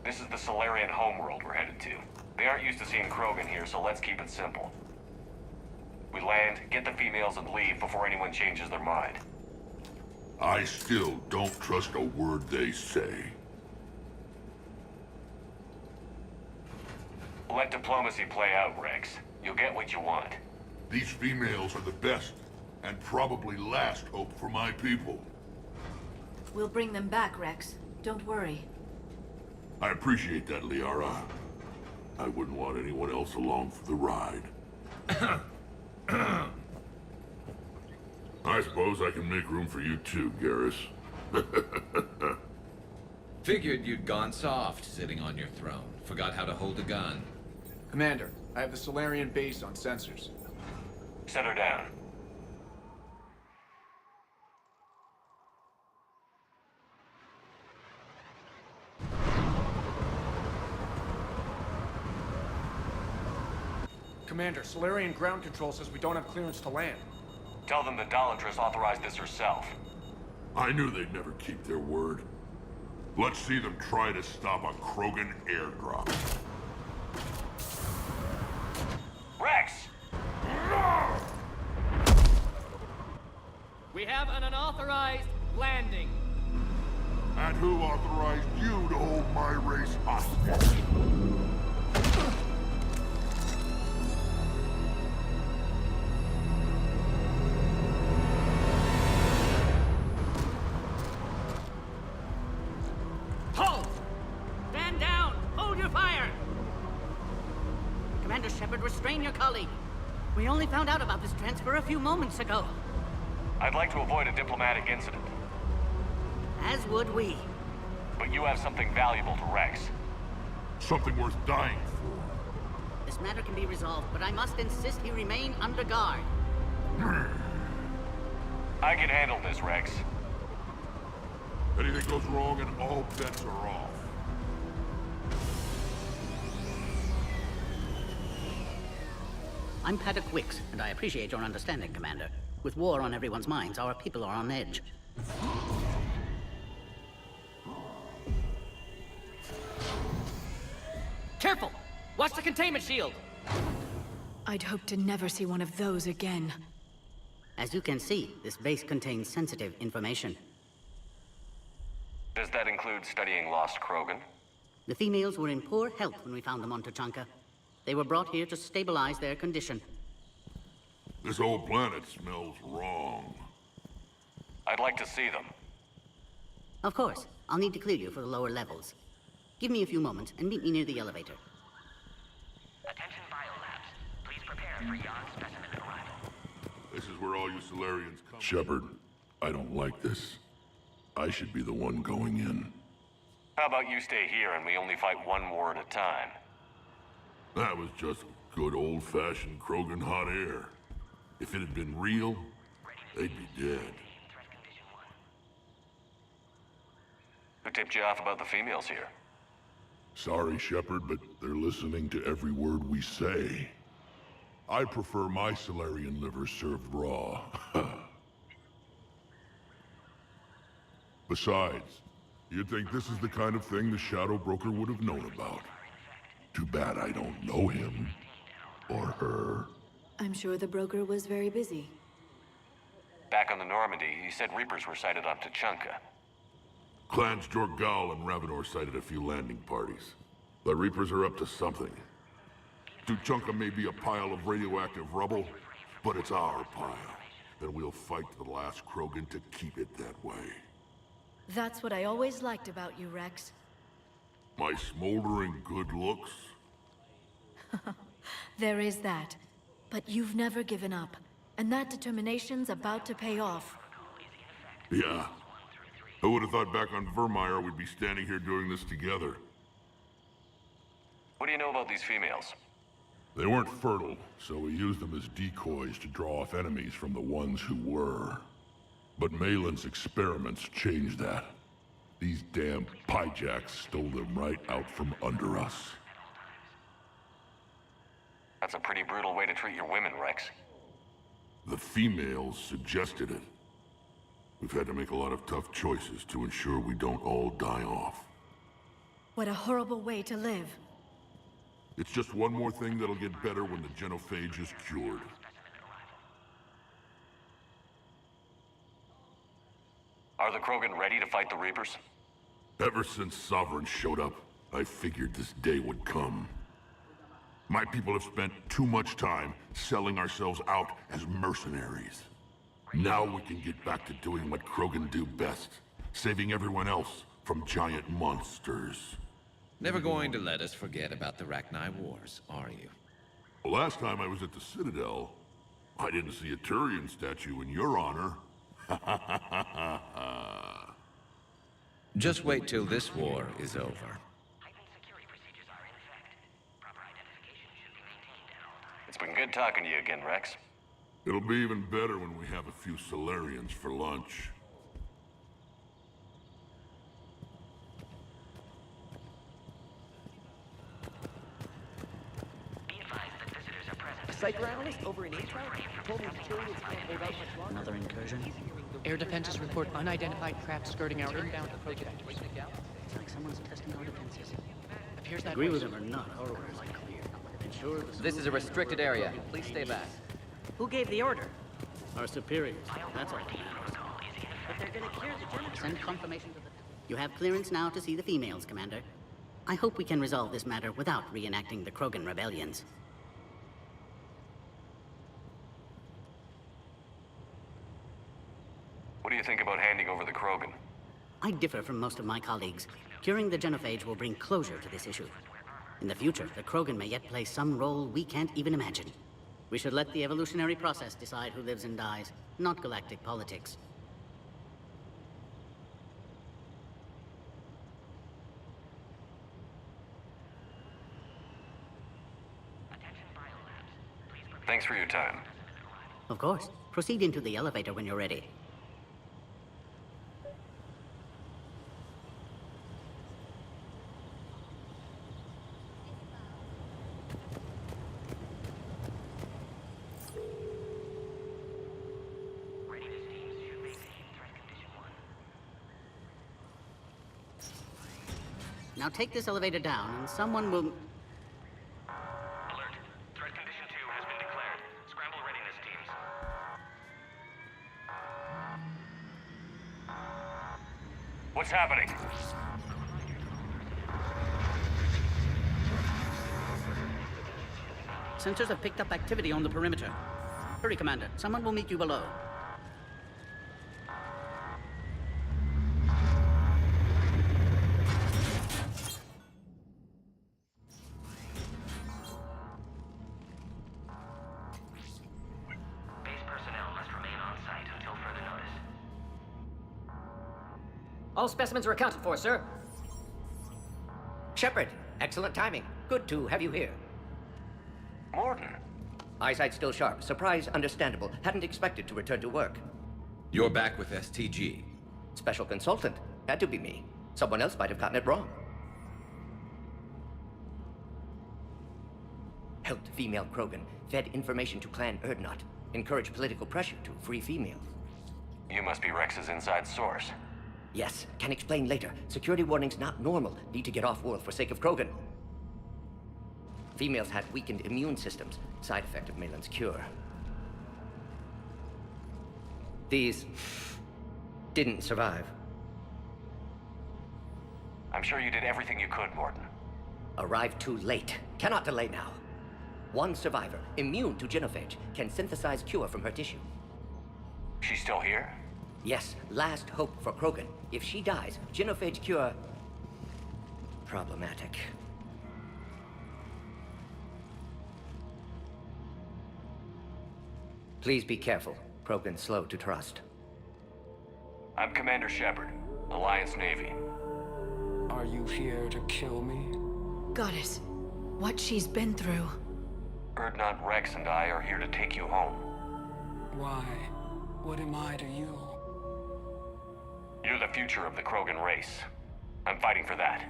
Speaker 5: This is the Solarian homeworld we're headed to. They aren't used to seeing Krogan here, so let's keep it simple. We land, get the females, and leave before anyone changes their mind.
Speaker 15: I still don't trust a word they say.
Speaker 5: Let diplomacy play out, Rex. You'll get what you want.
Speaker 15: These females are the best, and probably last hope for my people.
Speaker 3: We'll bring them back, Rex. Don't worry.
Speaker 15: I appreciate that, Liara. I wouldn't want anyone else along for the ride. I suppose I can make room for you too, Garrus.
Speaker 4: Figured you'd gone soft sitting on your throne. Forgot how to hold a gun.
Speaker 6: Commander, I have the Solarian base on sensors.
Speaker 5: Set her down.
Speaker 6: Commander, Solarian ground control says we don't have clearance to land.
Speaker 5: Tell them the Dolatress authorized this herself.
Speaker 15: I knew they'd never keep their word. Let's see them try to stop a Krogan airdrop.
Speaker 5: Rex!
Speaker 17: We have an unauthorized landing.
Speaker 15: And who authorized you to hold my race hostage?
Speaker 17: Halt! Stand down! Hold your fire! Commander Shepard, restrain your colleague. We only found out about this transfer a few moments ago.
Speaker 5: I'd like to avoid a diplomatic incident.
Speaker 17: As would we.
Speaker 5: But you have something valuable to Rex.
Speaker 15: Something worth dying for.
Speaker 17: This matter can be resolved, but I must insist he remain under guard.
Speaker 5: I can handle this, Rex.
Speaker 15: Anything goes wrong and all bets are off.
Speaker 17: I'm Paddock Wicks, and I appreciate your understanding, Commander. With war on everyone's minds, our people are on edge. Careful! Watch the containment shield!
Speaker 3: I'd hoped to never see one of those again.
Speaker 17: As you can see, this base contains sensitive information.
Speaker 5: Does that include studying Lost Krogan?
Speaker 17: The females were in poor health when we found them on Tuchanka. They were brought here to stabilize their condition.
Speaker 15: This whole planet smells wrong.
Speaker 5: I'd like to see them.
Speaker 17: Of course. I'll need to clear you for the lower levels. Give me a few moments and meet me near the elevator.
Speaker 9: Attention biolabs. Please prepare for yon specimen arrival.
Speaker 15: This is where all you Solarians come. Shepard, I don't like this. I should be the one going in.
Speaker 5: How about you stay here and we only fight one war at a time?
Speaker 15: That was just good old-fashioned Krogan hot air. If it had been real, they'd be dead.
Speaker 5: Who tipped you off about the females here?
Speaker 15: Sorry, Shepard, but they're listening to every word we say. I prefer my Solarian liver served raw. Besides, you'd think this is the kind of thing the Shadow Broker would have known about. Too bad I don't know him. Or her.
Speaker 3: I'm sure the broker was very busy.
Speaker 5: Back on the Normandy, he said Reapers were sighted on Tuchanka.
Speaker 15: Clans Jorgal and Ravenor sighted a few landing parties. The Reapers are up to something. Tuchanka may be a pile of radioactive rubble, but it's our pile. And we'll fight to the last Krogan to keep it that way.
Speaker 3: That's what I always liked about you, Rex.
Speaker 15: My smoldering good looks?
Speaker 3: There is that. But you've never given up. And that determination's about to pay off.
Speaker 15: Yeah. Who would have thought back on Vermeer we'd be standing here doing this together?
Speaker 5: What do you know about these females?
Speaker 15: They weren't fertile, so we used them as decoys to draw off enemies from the ones who were. But Malin's experiments changed that. These damn pyjacks stole them right out from under us.
Speaker 5: That's a pretty brutal way to treat your women, Rex.
Speaker 15: The females suggested it. We've had to make a lot of tough choices to ensure we don't all die off.
Speaker 3: What a horrible way to live.
Speaker 15: It's just one more thing that'll get better when the genophage is cured.
Speaker 5: Are the Krogan ready to fight the Reapers?
Speaker 15: Ever since Sovereign showed up, I figured this day would come. My people have spent too much time selling ourselves out as mercenaries. Now we can get back to doing what Krogan do best, saving everyone else from giant monsters.
Speaker 4: Never going to let us forget about the Rachni Wars, are you?
Speaker 15: The last time I was at the Citadel, I didn't see a Turian statue in your honor.
Speaker 4: Just wait till this war is over.
Speaker 5: It's been good talking to you again, Rex.
Speaker 15: It'll be even better when we have a few Solarians for lunch.
Speaker 18: A psycho analyst over in Intel told me Turians can't hold out much longer.
Speaker 17: Another incursion?
Speaker 18: Air defenses report unidentified craft skirting our inbound approach vectors.
Speaker 17: It's like someone's testing our defenses.
Speaker 18: Appears that
Speaker 17: Agree
Speaker 18: way.
Speaker 17: with him or not, our orders are clear. Ensure the
Speaker 18: This is a restricted area. Please stay back.
Speaker 17: Who gave the order? Our superiors. That's all that matters. But they're gonna clear the general. Send confirmation to the... You have clearance now to see the females, Commander. I hope we can resolve this matter without reenacting the Krogan rebellions.
Speaker 5: What do you think about handing over the Krogan?
Speaker 17: I differ from most of my colleagues. Curing the genophage will bring closure to this issue. In the future, the Krogan may yet play some role we can't even imagine. We should let the evolutionary process decide who lives and dies, not galactic politics.
Speaker 5: Thanks for your time.
Speaker 17: Of course. Proceed into the elevator when you're ready. Now take this elevator down, and someone will...
Speaker 5: Alert. Threat condition 2 has been declared. Scramble readiness teams. What's happening?
Speaker 17: Sensors have picked up activity on the perimeter. Hurry, Commander. Someone will meet you below.
Speaker 18: All specimens are accounted for, sir. Shepard, excellent timing. Good to have you here.
Speaker 5: Morton.
Speaker 18: Eyesight still sharp. Surprise understandable. Hadn't expected to return to work.
Speaker 4: You're back with STG.
Speaker 18: Special consultant. Had to be me. Someone else might have gotten it wrong. Helped female Krogan. Fed information to Clan Erdnot. Encouraged political pressure to free females.
Speaker 5: You must be Rex's inside source.
Speaker 18: Yes, can explain later. Security warnings not normal. Need to get off-world for sake of Krogan. Females had weakened immune systems. Side effect of Malin's cure. These... didn't survive.
Speaker 5: I'm sure you did everything you could, Morton.
Speaker 18: Arrived too late. Cannot delay now. One survivor, immune to genophage, can synthesize cure from her tissue.
Speaker 5: She's still here?
Speaker 18: Yes, last hope for Krogan. If she dies, genophage cure... problematic. Please be careful. Krogan's slow to trust.
Speaker 5: I'm Commander Shepard, Alliance Navy.
Speaker 19: Are you here to kill me?
Speaker 3: Goddess, what she's been through.
Speaker 5: Erdnot, Rex, and I are here to take you home.
Speaker 19: Why? What am I to you?
Speaker 5: You're the future of the Krogan race. I'm fighting for that.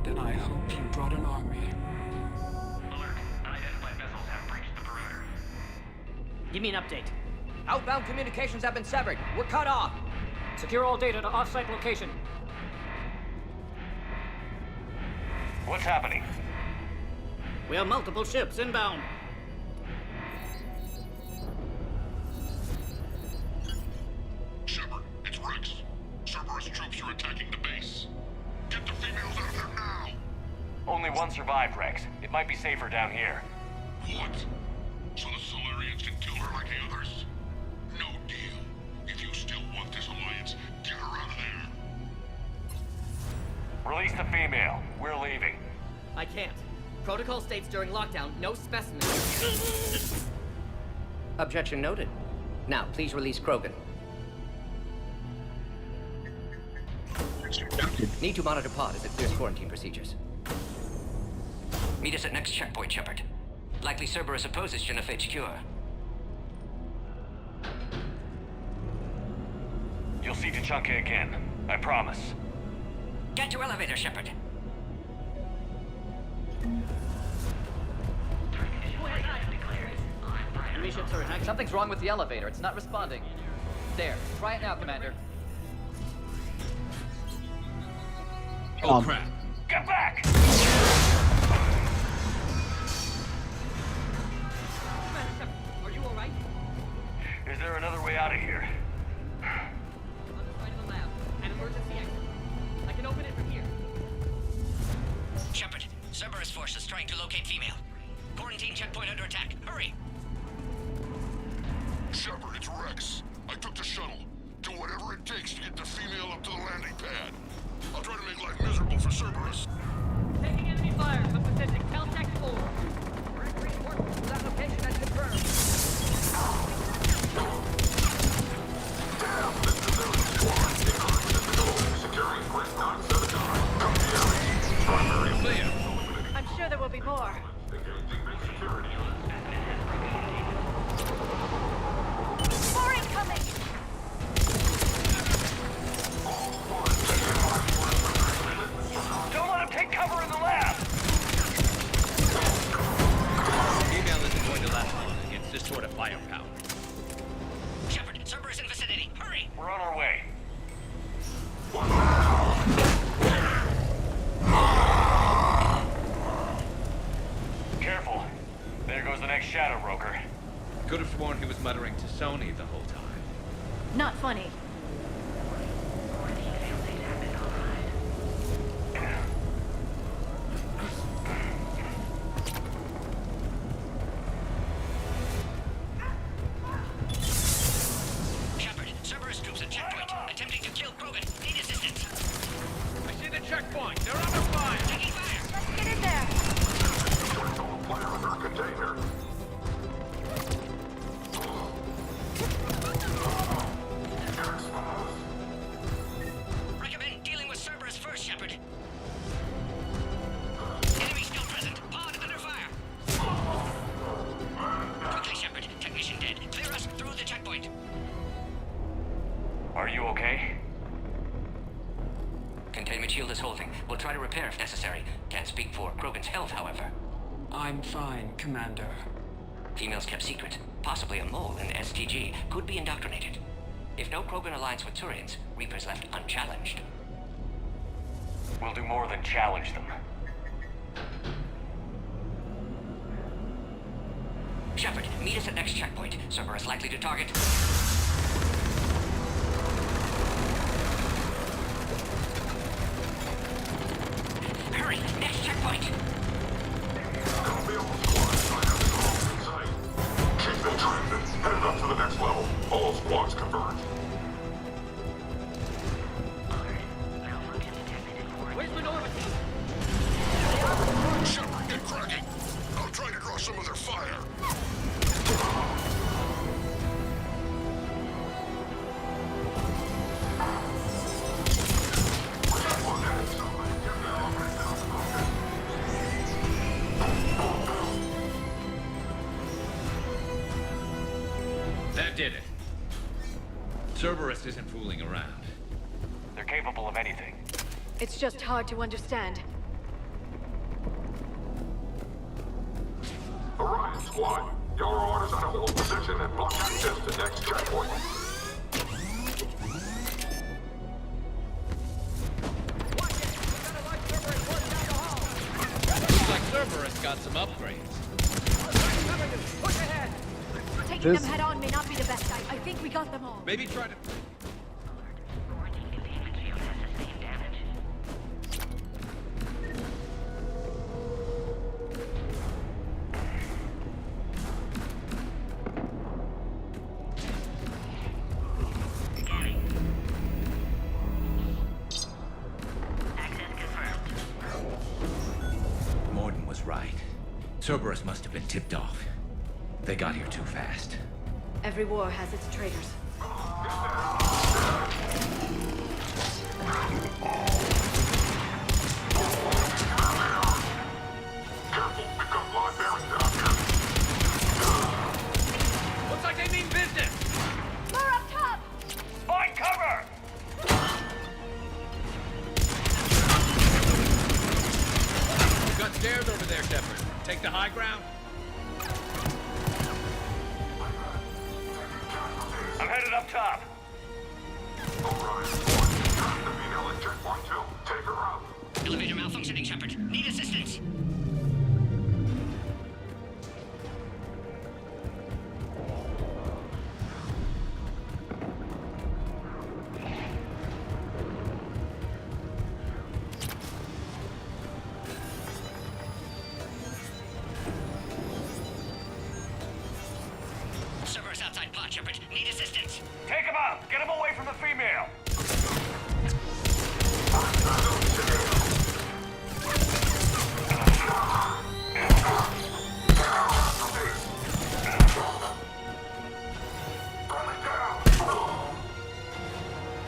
Speaker 19: Then I hope you brought an army.
Speaker 5: Alert. Unidentified vessels have breached the perimeter.
Speaker 18: Give me an update. Outbound communications have been severed. We're cut off.
Speaker 19: Secure all data to off-site location.
Speaker 5: What's happening?
Speaker 17: We have multiple ships inbound.
Speaker 15: Shepard, it's Rex. Cerberus troops are attacking the base. Get the females out of there now!
Speaker 5: Only one survived, Rex. It might be safer down here.
Speaker 15: What? So the Solarians can kill her like the others? No deal. If you still want this alliance, get her out of there.
Speaker 5: Release the female. We're leaving.
Speaker 18: I can't. Protocol states during lockdown, no specimens. Objection noted. Now, please release Krogan. Need to monitor pod as it clears quarantine procedures. Meet us at next checkpoint, Shepard. Likely Cerberus opposes genophage cure.
Speaker 5: You'll see Tachanka again. I promise.
Speaker 18: Get to elevator, Shepard.
Speaker 17: Enemy ships are attacking.
Speaker 20: Something's wrong with the elevator. It's not responding. There. Try it now, Commander.
Speaker 4: Oh, crap.
Speaker 5: Get back!
Speaker 18: Are you alright?
Speaker 5: Is there another way out of here?
Speaker 18: Other side of the lab. An emergency exit. I can open it from here. Shepard, Cerberus forces trying to locate female. Quarantine checkpoint under attack. Hurry!
Speaker 15: Shepard, it's Rex. I took the shuttle. Do whatever it takes to get the female up to the landing pad. I'll try to make life miserable for Cerberus.
Speaker 18: Taking enemy fire from position Caltech 4. Reinforcements to that location has confirmed.
Speaker 15: Damn, this is their squad. Securing Quest 979. Come here. Primary.
Speaker 3: I'm sure there will be more.
Speaker 4: Could have sworn he was muttering to Sony the whole time.
Speaker 3: Not funny.
Speaker 8: Shepard, Cerberus troops at checkpoint. Attempting to kill Krogan. Need assistance.
Speaker 4: I see the checkpoint. They're under fire.
Speaker 8: Taking fire.
Speaker 3: Let's get in there.
Speaker 15: Fire under container.
Speaker 8: Recommend dealing with Cerberus first, Shepard. Enemy still present. Pod under fire. Quickly, Shepard. Technician dead. Clear us through the checkpoint.
Speaker 5: Are you okay?
Speaker 8: Containment shield is holding. We'll try to repair if necessary. Can't speak for Krogan's health, however.
Speaker 19: I'm fine, Commander.
Speaker 8: Females kept secret. Possibly a mole in the STG. Could be indoctrinated. If no Krogan aligns with Turians, Reapers left unchallenged.
Speaker 5: We'll do more than challenge them.
Speaker 8: Shepard, meet us at next checkpoint. Cerberus likely to target. Hurry, next checkpoint.
Speaker 15: Keep them trained. Headed up to the next level. All squads converge.
Speaker 4: Where's Minority?
Speaker 15: Shepard, get cracking. I'll try to draw some of their fire.
Speaker 4: That did it. Cerberus isn't fooling around.
Speaker 5: They're capable of anything.
Speaker 3: It's just hard to understand.
Speaker 15: Orion squad, your orders are to hold position and block access to next checkpoint.
Speaker 4: Looks like Cerberus got some upgrades.
Speaker 3: Push ahead. Taking them head on may not be the best. I think we got them all.
Speaker 4: Maybe try to... Morden was right. Cerberus must have been tipped off. They got here too fast.
Speaker 3: Every war has its traitors.
Speaker 15: Careful, we've got live bearings down here.
Speaker 4: Looks like they mean business!
Speaker 3: More up top!
Speaker 5: Find cover!
Speaker 4: We've got stairs over there, Shepard. Take the high ground.
Speaker 5: I'm headed up top.
Speaker 15: Orion squad, got the female at checkpoint 2. Take her out.
Speaker 8: Elevator malfunctioning, Shepard. Need assistance. Cerberus outside pod, Shepard. Need assistance.
Speaker 5: Take him out! Get him away from the female!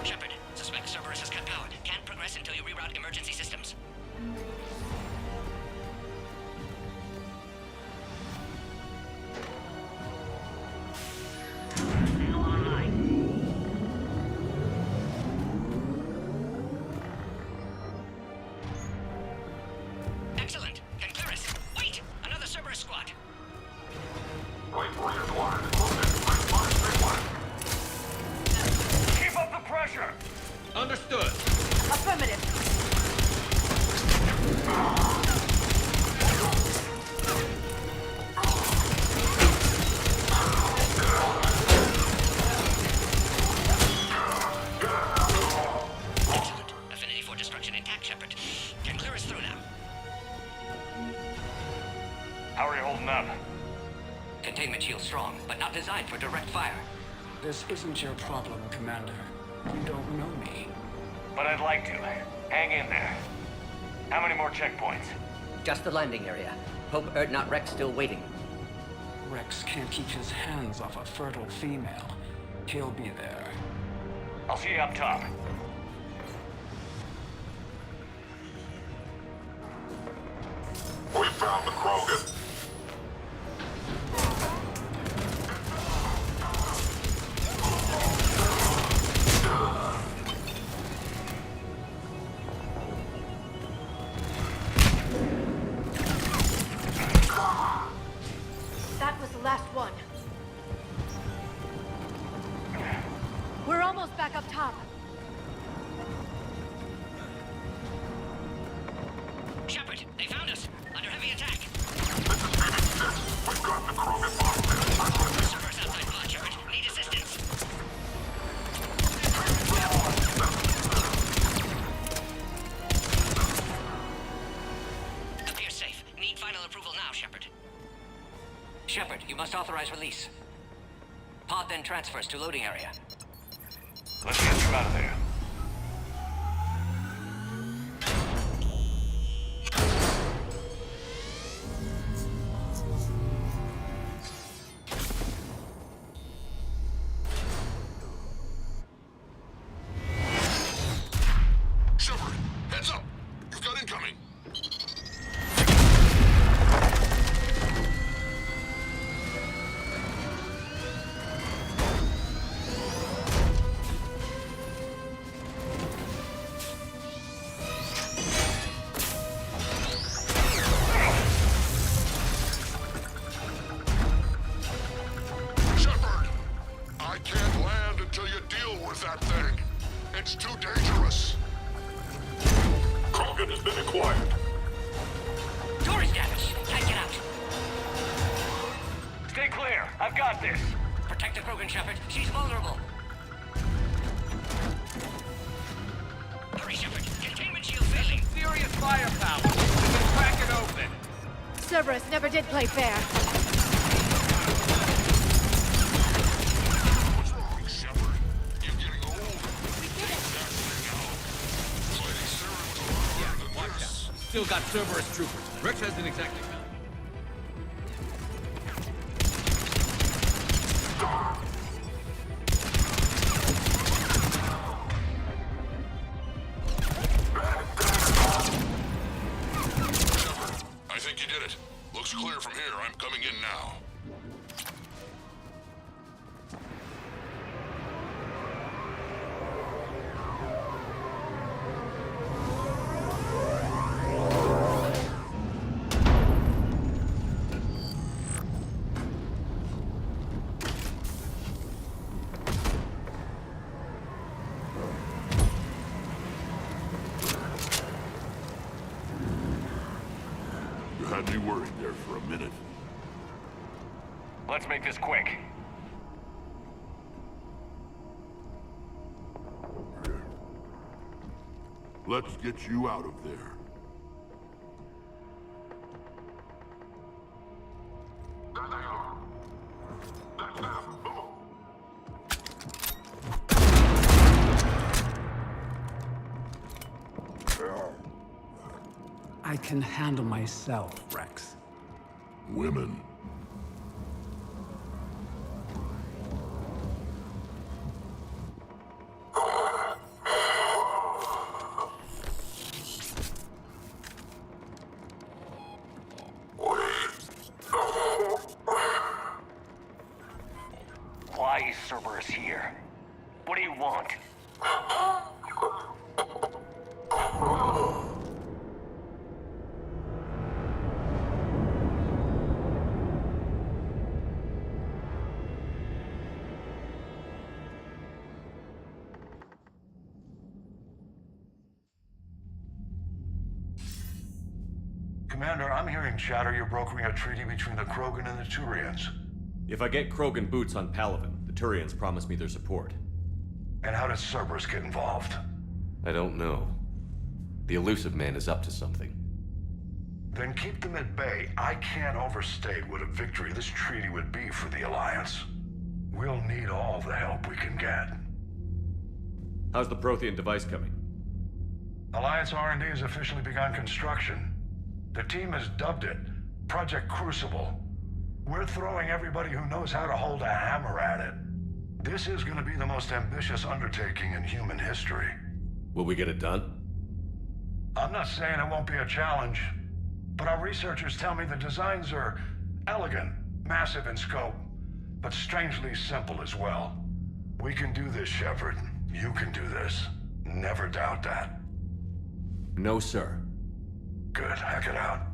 Speaker 8: Shepard, suspect Cerberus has cut power. Can't progress until you reroute emergency systems.
Speaker 9: Now online.
Speaker 8: not designed for direct fire.
Speaker 19: This isn't your problem, Commander. You don't know me.
Speaker 5: But I'd like to. Hang in there. How many more checkpoints?
Speaker 18: Just the landing area. Hope not Rex still waiting.
Speaker 19: Rex can't keep his hands off a fertile female. He'll be there.
Speaker 5: I'll see you up top.
Speaker 15: We found the Krogan.
Speaker 3: That was the last one. We're almost back up top.
Speaker 8: Shepard, they found us. Under heavy attack.
Speaker 15: We've got the Krogan monster.
Speaker 8: Servers outside pod, Shepard. Need assistance. Appears safe. Need final approval now, Shepard. Shepard, you must authorize release. Pod then transfers to loading area.
Speaker 5: Let's get you out of there.
Speaker 15: Shepard, heads up! You've got incoming! Shepard! I can't land until you deal with that thing. It's too dangerous. Krogan has been acquired.
Speaker 8: Door is damaged. Can't get out.
Speaker 5: Stay clear. I've got this.
Speaker 8: Protect the Krogan, Shepard. She's vulnerable. Hurry, Shepard. Containment shield failing.
Speaker 4: Serious firepower. We can crack it open.
Speaker 3: Cerberus never did play fair.
Speaker 15: What's wrong, Shepard? You're getting old. We did it. Fighting Saren was a lot harder than
Speaker 4: Watch
Speaker 15: this.
Speaker 4: out. Still got Cerberus troopers. Rex hasn't exactly found.
Speaker 15: Shepard, I think you did it. Looks clear from here. I'm coming in now. You had me worried there for a minute.
Speaker 5: Let's make this quick.
Speaker 15: Let's get you out of there. There they are. That's them. Move.
Speaker 19: I can handle myself, Rex.
Speaker 15: Women.
Speaker 5: Why is Cerberus here? What do you want?
Speaker 10: Commander, I'm hearing chatter you're brokering a treaty between the Krogan and the Turians.
Speaker 11: If I get Krogan boots on Palaven, the Turians promise me their support.
Speaker 10: And how did Cerberus get involved?
Speaker 11: I don't know. The elusive man is up to something.
Speaker 10: Then keep them at bay. I can't overstate what a victory this treaty would be for the Alliance. We'll need all the help we can get.
Speaker 11: How's the Prothean device coming?
Speaker 10: Alliance R&D has officially begun construction. The team has dubbed it Project Crucible. We're throwing everybody who knows how to hold a hammer at it. This is going to be the most ambitious undertaking in human history.
Speaker 11: Will we get it done?
Speaker 10: I'm not saying it won't be a challenge, but our researchers tell me the designs are elegant, massive in scope, but strangely simple as well. We can do this, Shepard. You can do this. Never doubt that.
Speaker 11: No, sir.
Speaker 10: Good. Hack it out.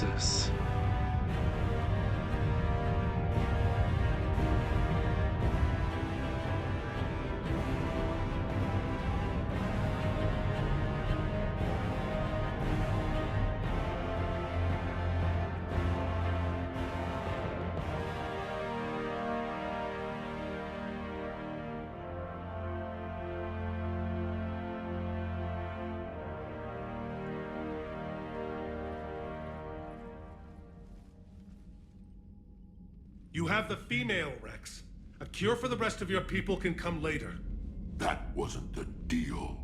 Speaker 1: Jesus.
Speaker 16: You have the female, Rex. A cure for the rest of your people can come later.
Speaker 15: That wasn't the deal.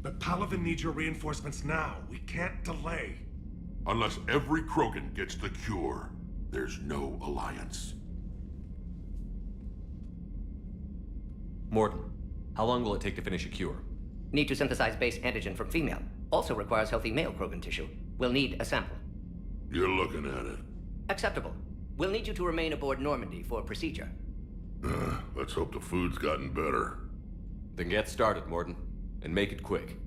Speaker 16: But Palaven needs your reinforcements now. We can't delay.
Speaker 15: Unless every Krogan gets the cure, there's no alliance.
Speaker 11: Morton, how long will it take to finish a cure?
Speaker 18: Need to synthesize base antigen from female. Also requires healthy male Krogan tissue. We'll need a sample.
Speaker 15: You're looking at it.
Speaker 18: Acceptable. We'll need you to remain aboard Normandy for procedure.
Speaker 15: Let's hope the food's gotten better.
Speaker 11: Then get started, Morton. And make it quick.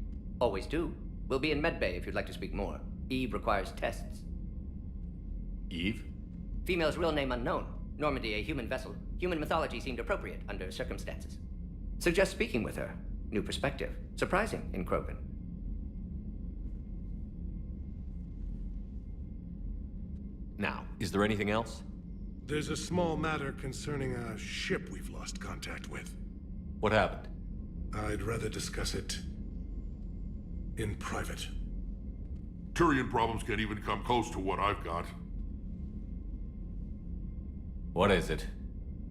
Speaker 18: Always do. We'll be in medbay if you'd like to speak more. Eve requires tests.
Speaker 11: Eve?
Speaker 18: Female's real name unknown. Normandy a human vessel. Human mythology seemed appropriate under circumstances. Suggest speaking with her. New perspective. Surprising in Krogan.
Speaker 11: Now, is there anything else?
Speaker 16: There's a small matter concerning a ship we've lost contact with.
Speaker 11: What happened?
Speaker 16: I'd rather discuss it in private.
Speaker 15: Turian problems can't even come close to what I've got.
Speaker 11: What is it?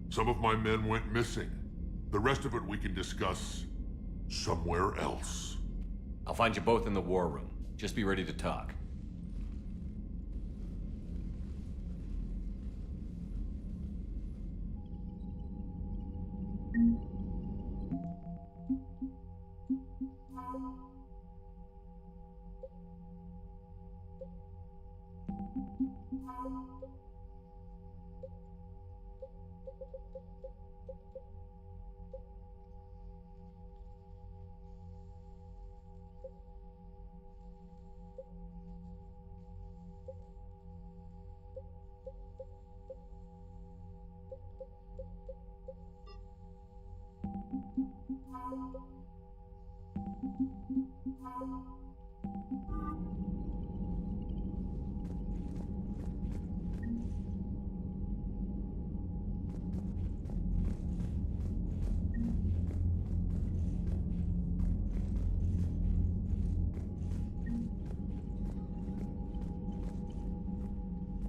Speaker 15: Some of my men went missing. The rest of it we can discuss somewhere else.
Speaker 11: I'll find you both in the war room. Just be ready to talk.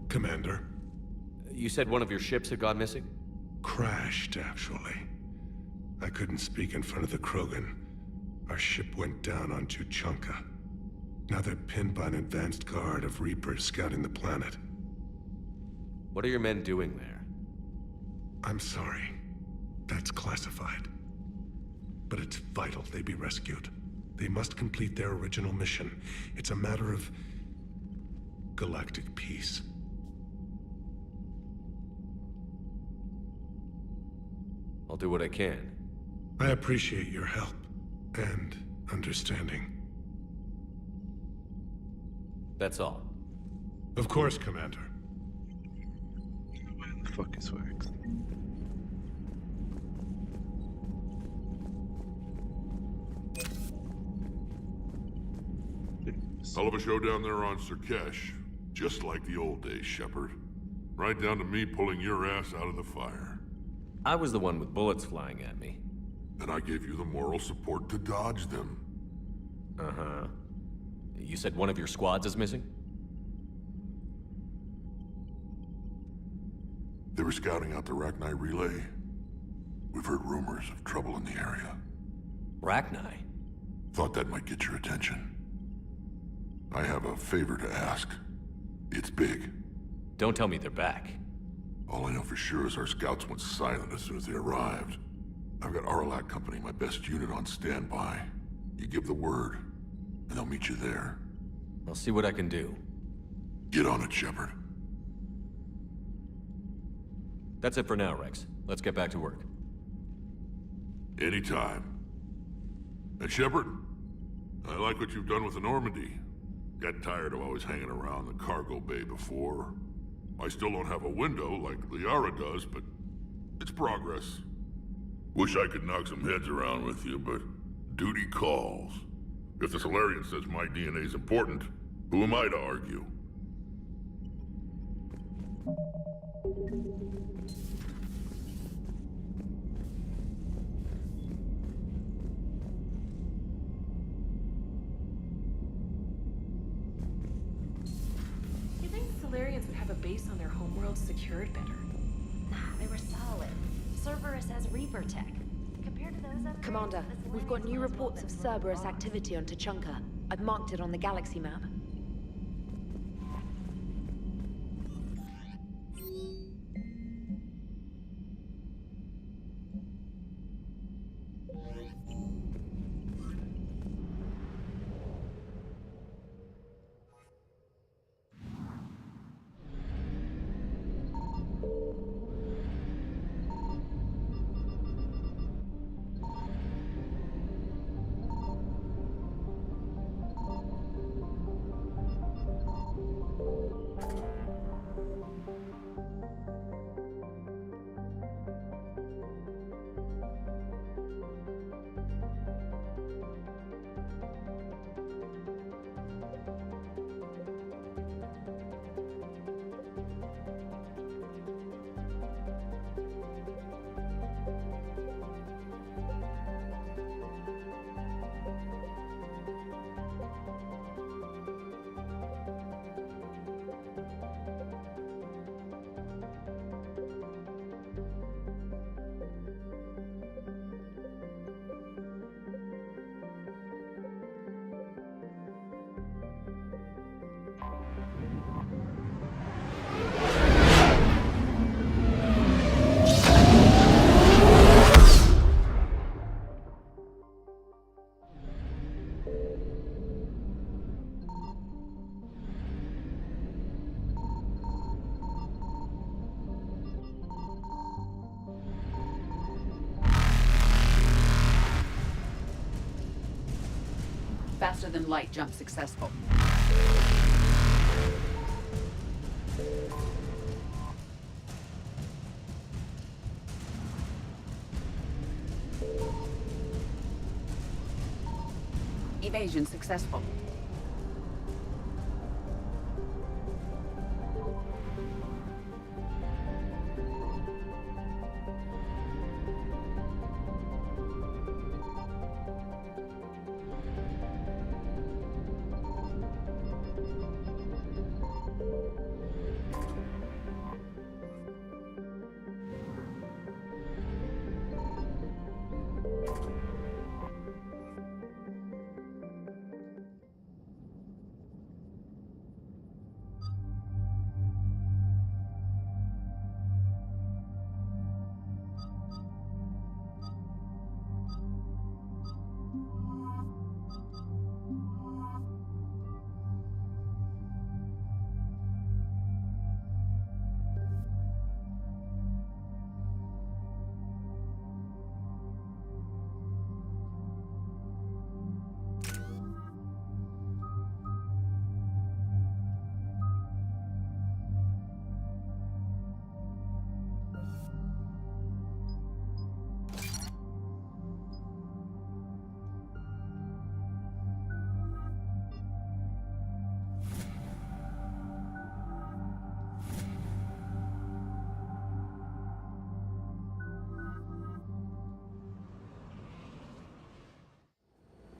Speaker 16: Commander?
Speaker 11: You said one of your ships had gone missing?
Speaker 16: Crashed, actually. I couldn't speak in front of the Krogan. Our ship went down on Tuchanka. Now they're pinned by an advanced guard of Reapers scouting the planet.
Speaker 11: What are your men doing there?
Speaker 16: I'm sorry. That's classified. But it's vital they be rescued. They must complete their original mission. It's a matter of galactic peace.
Speaker 11: I'll do what I can.
Speaker 16: I appreciate your help and understanding.
Speaker 11: That's all.
Speaker 16: Of course, Commander.
Speaker 1: Where the fuck is Wax?
Speaker 15: Hell of a show down there on Surkesh. Just like the old days, Shepard. Right down to me pulling your ass out of the fire.
Speaker 11: I was the one with bullets flying at me.
Speaker 15: And I gave you the moral support to dodge them.
Speaker 11: Uh-huh. You said one of your squads is missing?
Speaker 15: They were scouting out the Rachni relay. We've heard rumors of trouble in the area.
Speaker 11: Rachni?
Speaker 15: Thought that might get your attention. I have a favor to ask. It's big.
Speaker 11: Don't tell me they're back.
Speaker 15: All I know for sure is our scouts went silent as soon as they arrived. I've got Aralac Company, my best unit, on standby. You give the word, and they'll meet you there.
Speaker 11: I'll see what I can do.
Speaker 15: Get on it, Shepard.
Speaker 11: That's it for now, Rex. Let's get back to work.
Speaker 15: Anytime. And Shepard, I like what you've done with the Normandy. Got tired of always hanging around the cargo bay before. I still don't have a window like Liara does, but it's progress. Wish I could knock some heads around with you, but duty calls. If the Solarian says my DNA's important, who am I to argue?
Speaker 21: You think Solarians would have a base on their homeworld secured better?
Speaker 22: Nah, they were solid. Cerberus has Reaper tech. Compared to those other...
Speaker 13: Commander, we've got new reports of Cerberus activity on Tuchanka. I've marked it on the galaxy map.
Speaker 2: Faster than light jump successful. Evasion successful.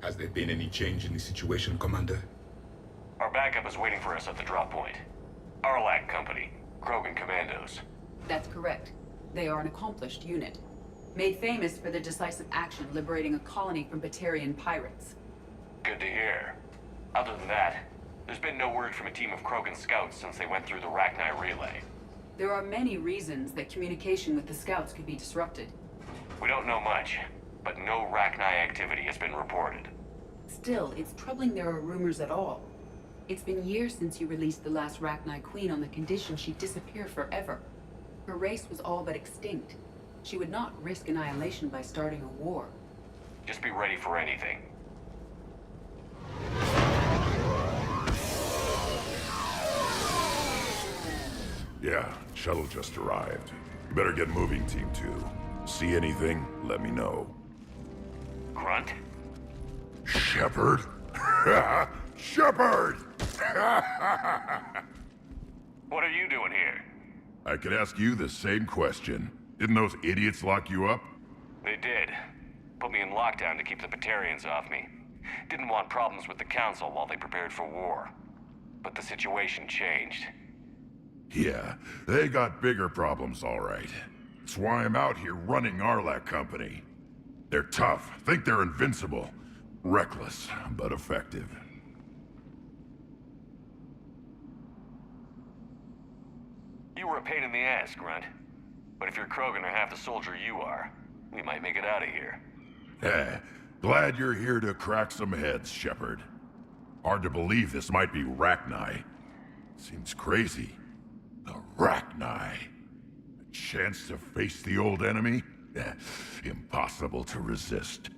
Speaker 7: Has there been any change in the situation, Commander?
Speaker 5: Our backup is waiting for us at the drop point. Arlac Company, Krogan Commandos.
Speaker 2: That's correct. They are an accomplished unit, made famous for their decisive action liberating a colony from Batarian pirates.
Speaker 5: Good to hear. Other than that, there's been no word from a team of Krogan scouts since they went through the Rachni relay.
Speaker 2: There are many reasons that communication with the scouts could be disrupted.
Speaker 5: We don't know much, but no Rachni activity has been reported.
Speaker 2: Still, it's troubling there are rumors at all. It's been years since you released the last Rachni Queen on the condition she'd disappear forever. Her race was all but extinct. She would not risk annihilation by starting a war.
Speaker 5: Just be ready for anything.
Speaker 15: Yeah, shuttle just arrived. You better get moving, Team 2. See anything, let me know.
Speaker 5: Grunt?
Speaker 15: Shepard? Shepard!
Speaker 5: What are you doing here?
Speaker 15: I could ask you the same question. Didn't those idiots lock you up?
Speaker 5: They did. Put me in lockdown to keep the Batarians off me. Didn't want problems with the Council while they prepared for war. But the situation changed.
Speaker 15: Yeah, they got bigger problems, all right. That's why I'm out here running Arlac Company. They're tough, think they're invincible. Reckless, but effective.
Speaker 5: You were a pain in the ass, Grunt. But if you're Krogan or half the soldier you are, we might make it out of here.
Speaker 15: Glad you're here to crack some heads, Shepard. Hard to believe this might be Rachni. Seems crazy. The Rachni. A chance to face the old enemy? Impossible to resist.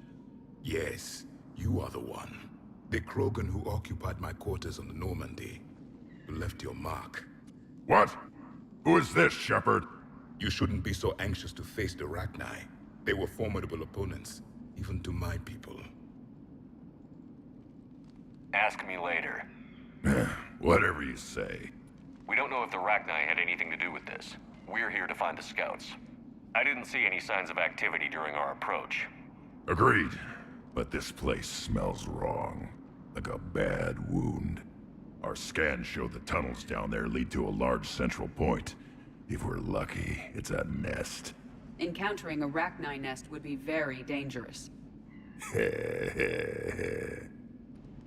Speaker 7: Yes, you are the one. The Krogan who occupied my quarters on the Normandy. You left your mark.
Speaker 15: What? Who is this, Shepard?
Speaker 7: You shouldn't be so anxious to face the Rachni. They were formidable opponents, even to my people.
Speaker 5: Ask me later.
Speaker 15: Whatever you say.
Speaker 5: We don't know if the Rachni had anything to do with this. We're here to find the scouts. I didn't see any signs of activity during our approach.
Speaker 15: Agreed. But this place smells wrong. Like a bad wound. Our scans show the tunnels down there lead to a large central point. If we're lucky, it's a nest.
Speaker 2: Encountering a Rachni nest would be very dangerous.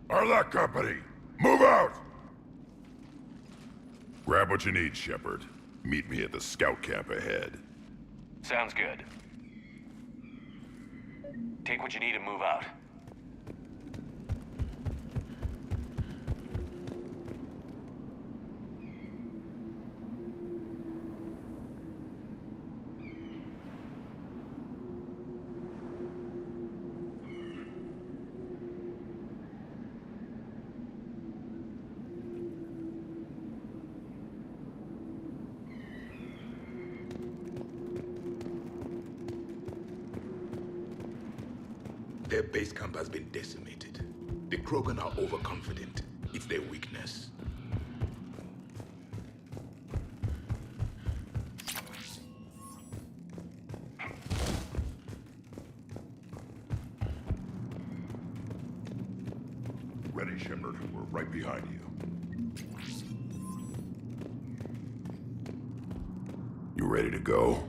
Speaker 15: Arlac Company, move out! Grab what you need, Shepard. Meet me at the scout camp ahead.
Speaker 5: Sounds good. Take what you need and move out.
Speaker 7: Their base camp has been decimated. The Krogan are overconfident. It's their weakness.
Speaker 15: Ready, Shepard. We're right behind you. You ready to go?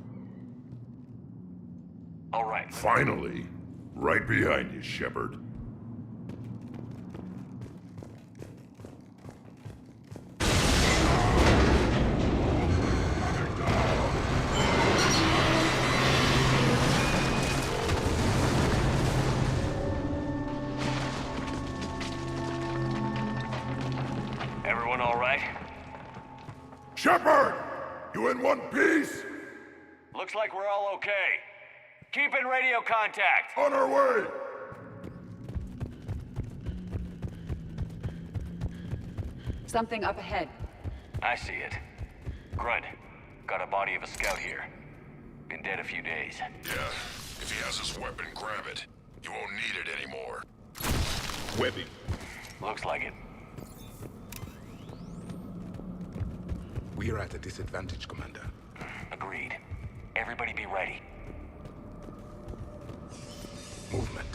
Speaker 5: All right.
Speaker 15: Finally! Right behind you, Shepard.
Speaker 5: Everyone all right?
Speaker 15: Shepard! You in one piece?
Speaker 5: Looks like we're all okay. Keep in radio contact!
Speaker 15: On our way!
Speaker 2: Something up ahead.
Speaker 5: I see it. Grunt, got a body of a scout here. Been dead a few days.
Speaker 15: Yeah, if he has his weapon, grab it. You won't need it anymore.
Speaker 7: Webbing.
Speaker 5: Looks like it.
Speaker 7: We are at a disadvantage, Commander.
Speaker 5: Agreed. Everybody be ready.
Speaker 7: Movement.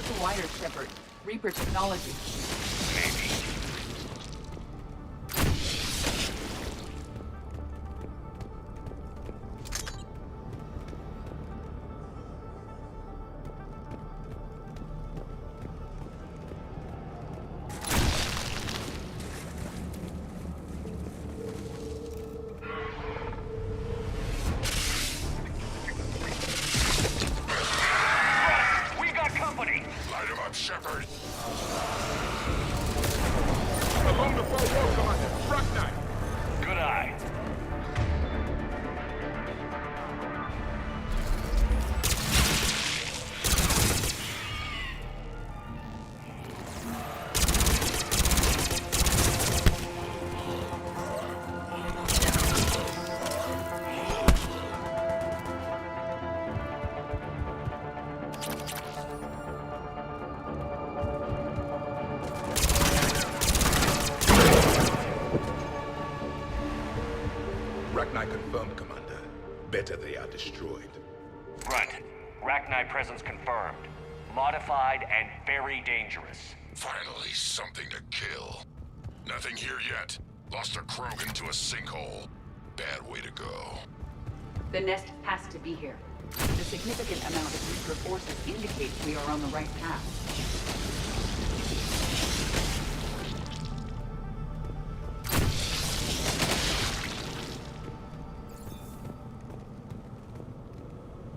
Speaker 2: the wires, Shepard. Reaper technology.
Speaker 5: Maybe. We got company!
Speaker 15: Light him up, Shepard.
Speaker 10: Along the far wall, Commander. Frag
Speaker 5: Good eye.
Speaker 7: Rachni confirmed, Commander. Better they are destroyed.
Speaker 5: Grunt. Rachni presence confirmed. Modified and very dangerous.
Speaker 15: Finally, something to kill. Nothing here yet. Lost a Krogan to a sinkhole. Bad way to go.
Speaker 2: The nest has to be here. The significant amount of Reaper forces indicates we are on the right path.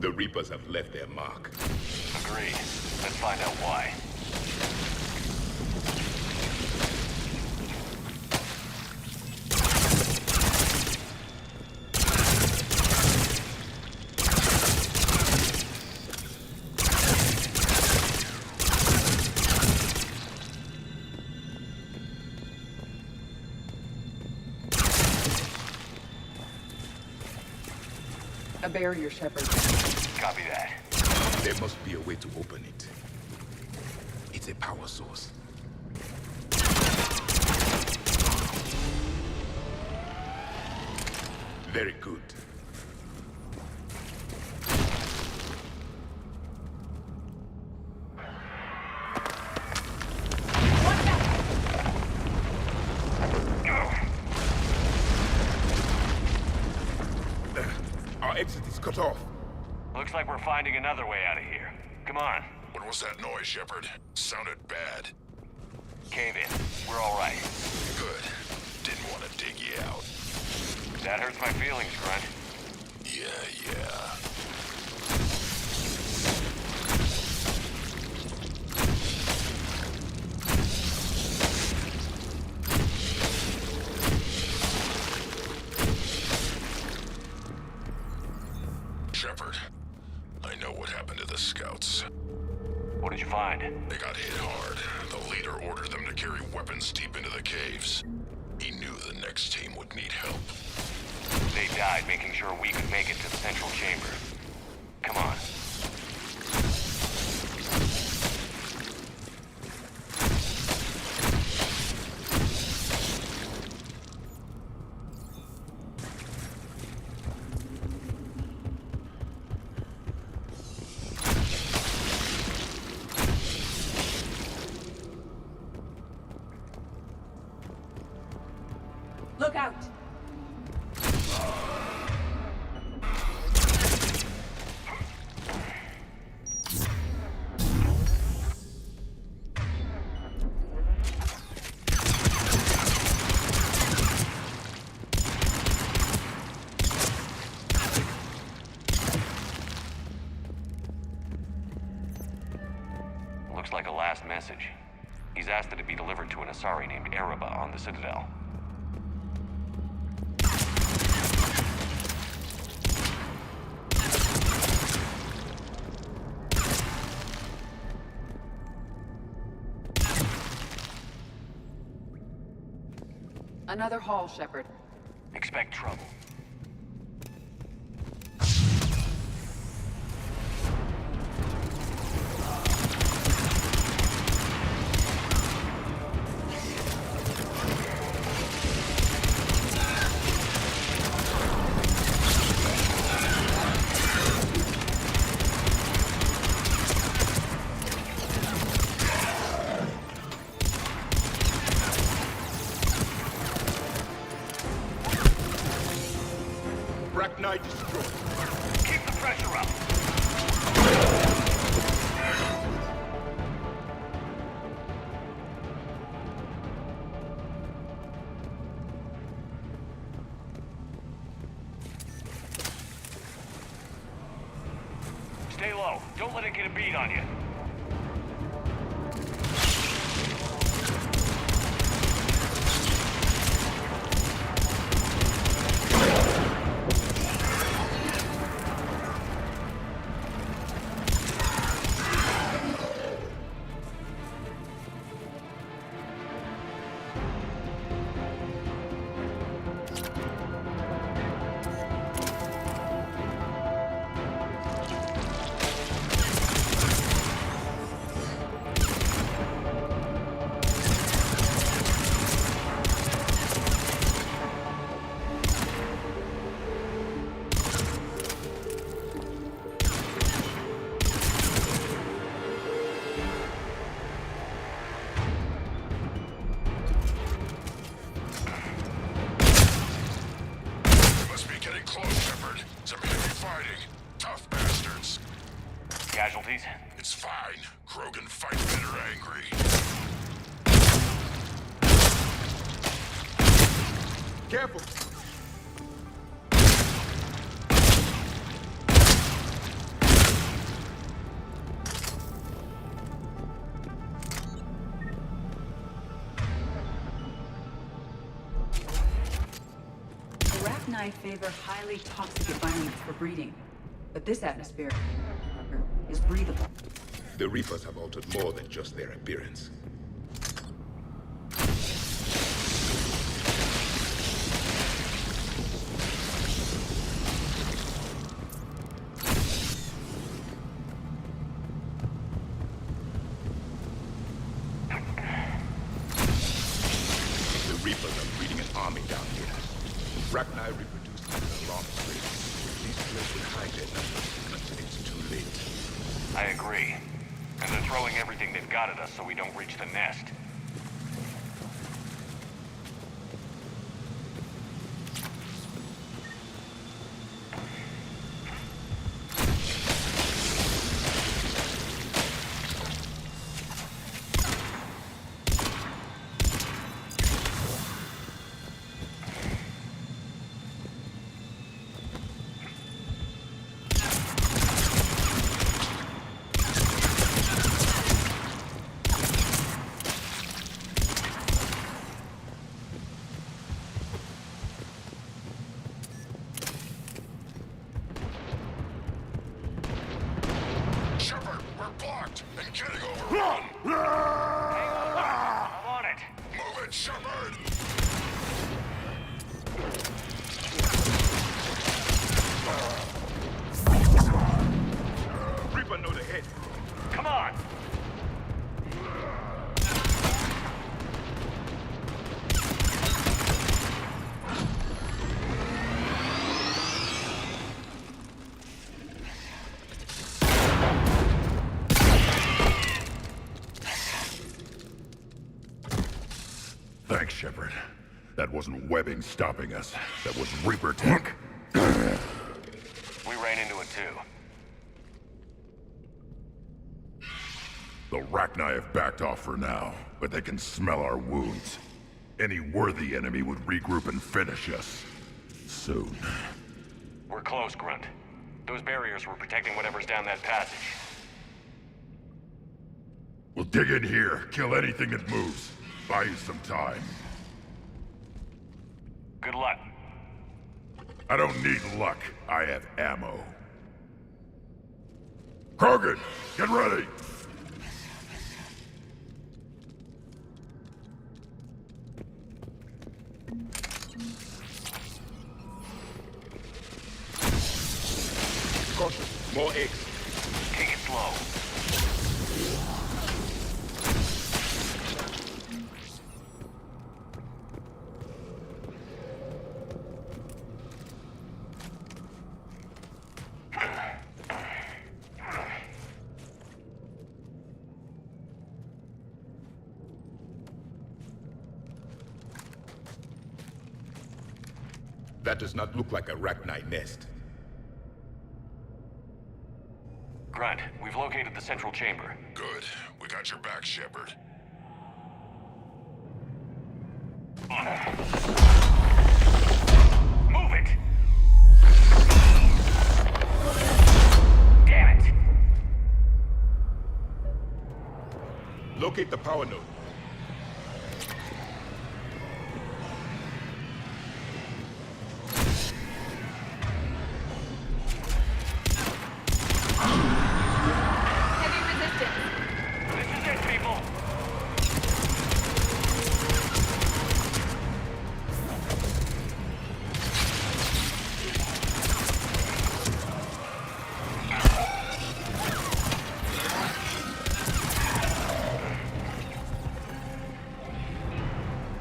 Speaker 7: The Reapers have left their mark.
Speaker 5: Agreed. Let's find out why.
Speaker 2: A barrier, Shepard.
Speaker 5: Copy that.
Speaker 7: There must be a way to open it. It's a power source. Very good. Our exit is cut off.
Speaker 5: Looks like we're finding another way out of here. Come on.
Speaker 15: What was that noise, Shepard? Sounded bad.
Speaker 5: Cave in. We're all right.
Speaker 15: Good. Didn't want to dig you out.
Speaker 5: That hurts my feelings, Grunt.
Speaker 15: Yeah. Shepard, I know what happened to the scouts.
Speaker 5: What did you find?
Speaker 15: They got hit hard. The leader ordered them to carry weapons deep into the caves. He knew the next team would need help.
Speaker 5: They died making sure we could make it to the central chamber. Come on.
Speaker 2: Look out!
Speaker 5: Looks like a last message. He's asked that it be delivered to an Asari named Ereba on the Citadel.
Speaker 2: Another hall, Shepard.
Speaker 5: Expect trouble.
Speaker 12: Rachni destroyed.
Speaker 5: Keep the pressure up. Stay low. Don't let it get a beat on you. Casualties?
Speaker 15: It's fine. Krogan fight better angry.
Speaker 12: Careful.
Speaker 2: The Rachni favor highly toxic environments for breeding, but this atmosphere is breathable.
Speaker 7: The Reapers have altered more than just their appearance. The Reapers are breeding an army down here. Rachni reproduced at an alarming rate. These players will hide their numbers until it's too late.
Speaker 5: I agree. And they're throwing everything they've got at us so we don't reach the nest.
Speaker 15: Shepard, we're blocked and getting overrun.
Speaker 5: I'm on it.
Speaker 15: Move it, Shepard.
Speaker 12: Reaper know the hit.
Speaker 5: Come on.
Speaker 15: Thanks, Shepard. That wasn't webbing stopping us. That was Reaper tech.
Speaker 5: We ran into it too.
Speaker 15: The Rachni have backed off for now, but they can smell our wounds. Any worthy enemy would regroup and finish us. Soon.
Speaker 5: We're close, Grunt. Those barriers were protecting whatever's down that passage.
Speaker 15: We'll dig in here, kill anything that moves. Buy you some time.
Speaker 5: Good luck.
Speaker 15: I don't need luck. I have ammo. Krogan, get ready!
Speaker 12: Cautious. More eggs.
Speaker 5: Take it slow.
Speaker 7: That does not look like a Rachni nest.
Speaker 5: Grunt, we've located the central chamber.
Speaker 15: Good. We got your back, Shepard.
Speaker 5: Move it! Damn it!
Speaker 7: Locate the power node.
Speaker 21: Heavy resistance.
Speaker 5: This is it, people!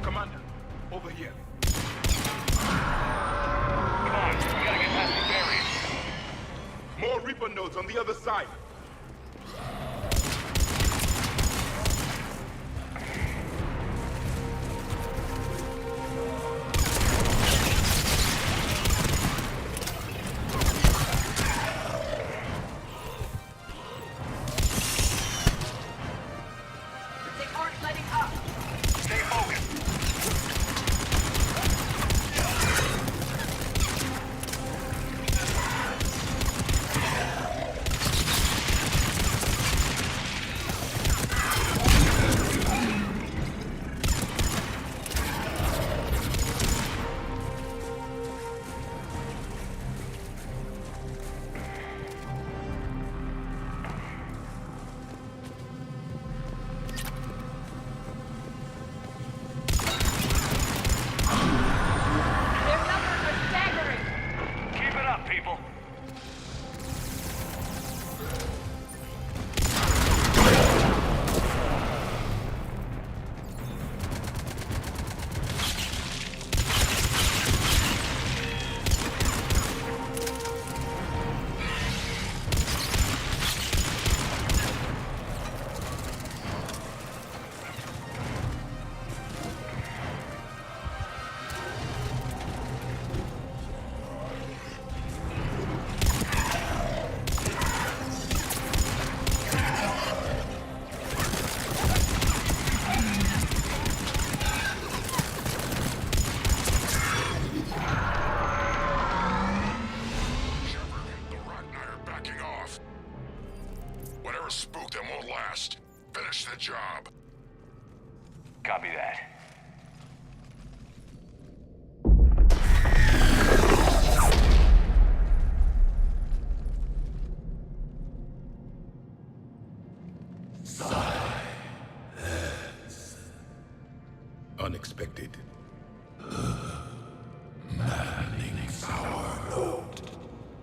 Speaker 7: Commander, over here.
Speaker 5: Come on, we gotta get past the barrier.
Speaker 7: More Reaper nodes on the other side.
Speaker 21: They aren't letting up.
Speaker 5: Stay focused.
Speaker 21: Their numbers are staggering.
Speaker 5: Keep it up, people.
Speaker 15: The Rachni are backing off. Whatever spooked them won't last. Finish the job.
Speaker 5: Copy that.
Speaker 7: Unexpected.
Speaker 15: Manning's power node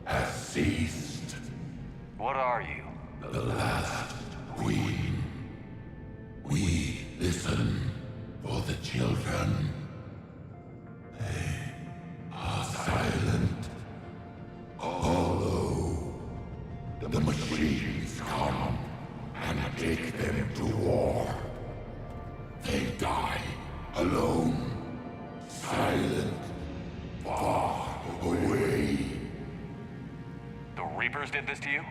Speaker 15: has ceased.
Speaker 5: What are you?
Speaker 15: The last queen. We listen for the children. They are silent. Although the machines come and take them to war, they die alone, silent, far away.
Speaker 5: The Reapers did this to you?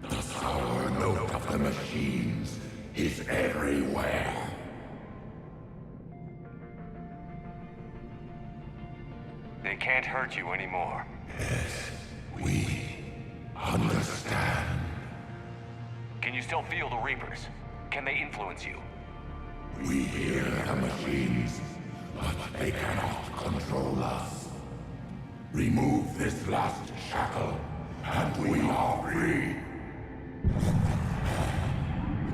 Speaker 15: The sour note of the machines is everywhere.
Speaker 5: They can't hurt you anymore.
Speaker 15: We understand.
Speaker 5: Can you still feel the Reapers? Can they influence you?
Speaker 15: We hear the machines, but they cannot control us. Remove this last shackle, and we are free.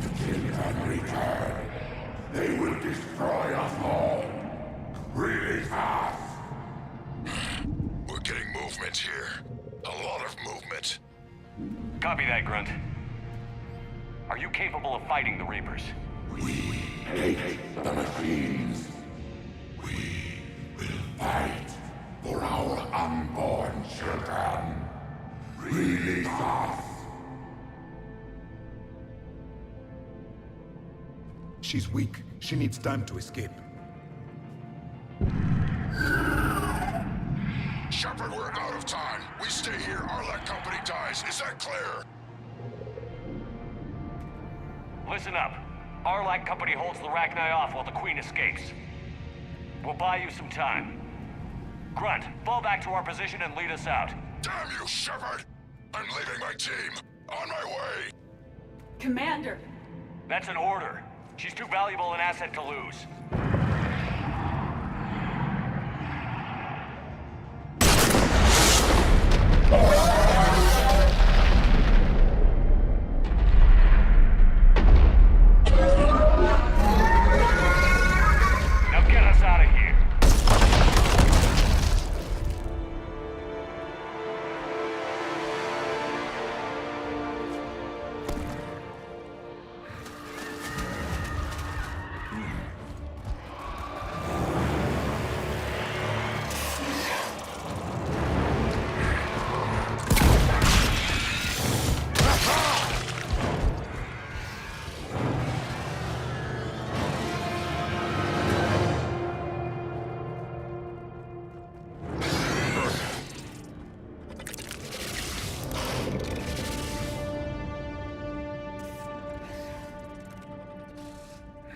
Speaker 15: The children return. They will destroy us all. Release us. We're getting movement here. A lot of movement.
Speaker 5: Copy that, Grunt. Are you capable of fighting the Reapers?
Speaker 15: We hate the machines. We will fight for our unborn children. Release us.
Speaker 7: She's weak. She needs time to escape.
Speaker 15: out of time. We stay here, Arlec Company dies. Is that clear?
Speaker 5: Listen up. Arlec Company holds the Rachni off while the Queen escapes. We'll buy you some time. Grunt, fall back to our position and lead us out.
Speaker 15: Damn you, Shepard! I'm leaving my team. On my way.
Speaker 2: Commander!
Speaker 5: That's an order. She's too valuable an asset to lose. Now get us out of here.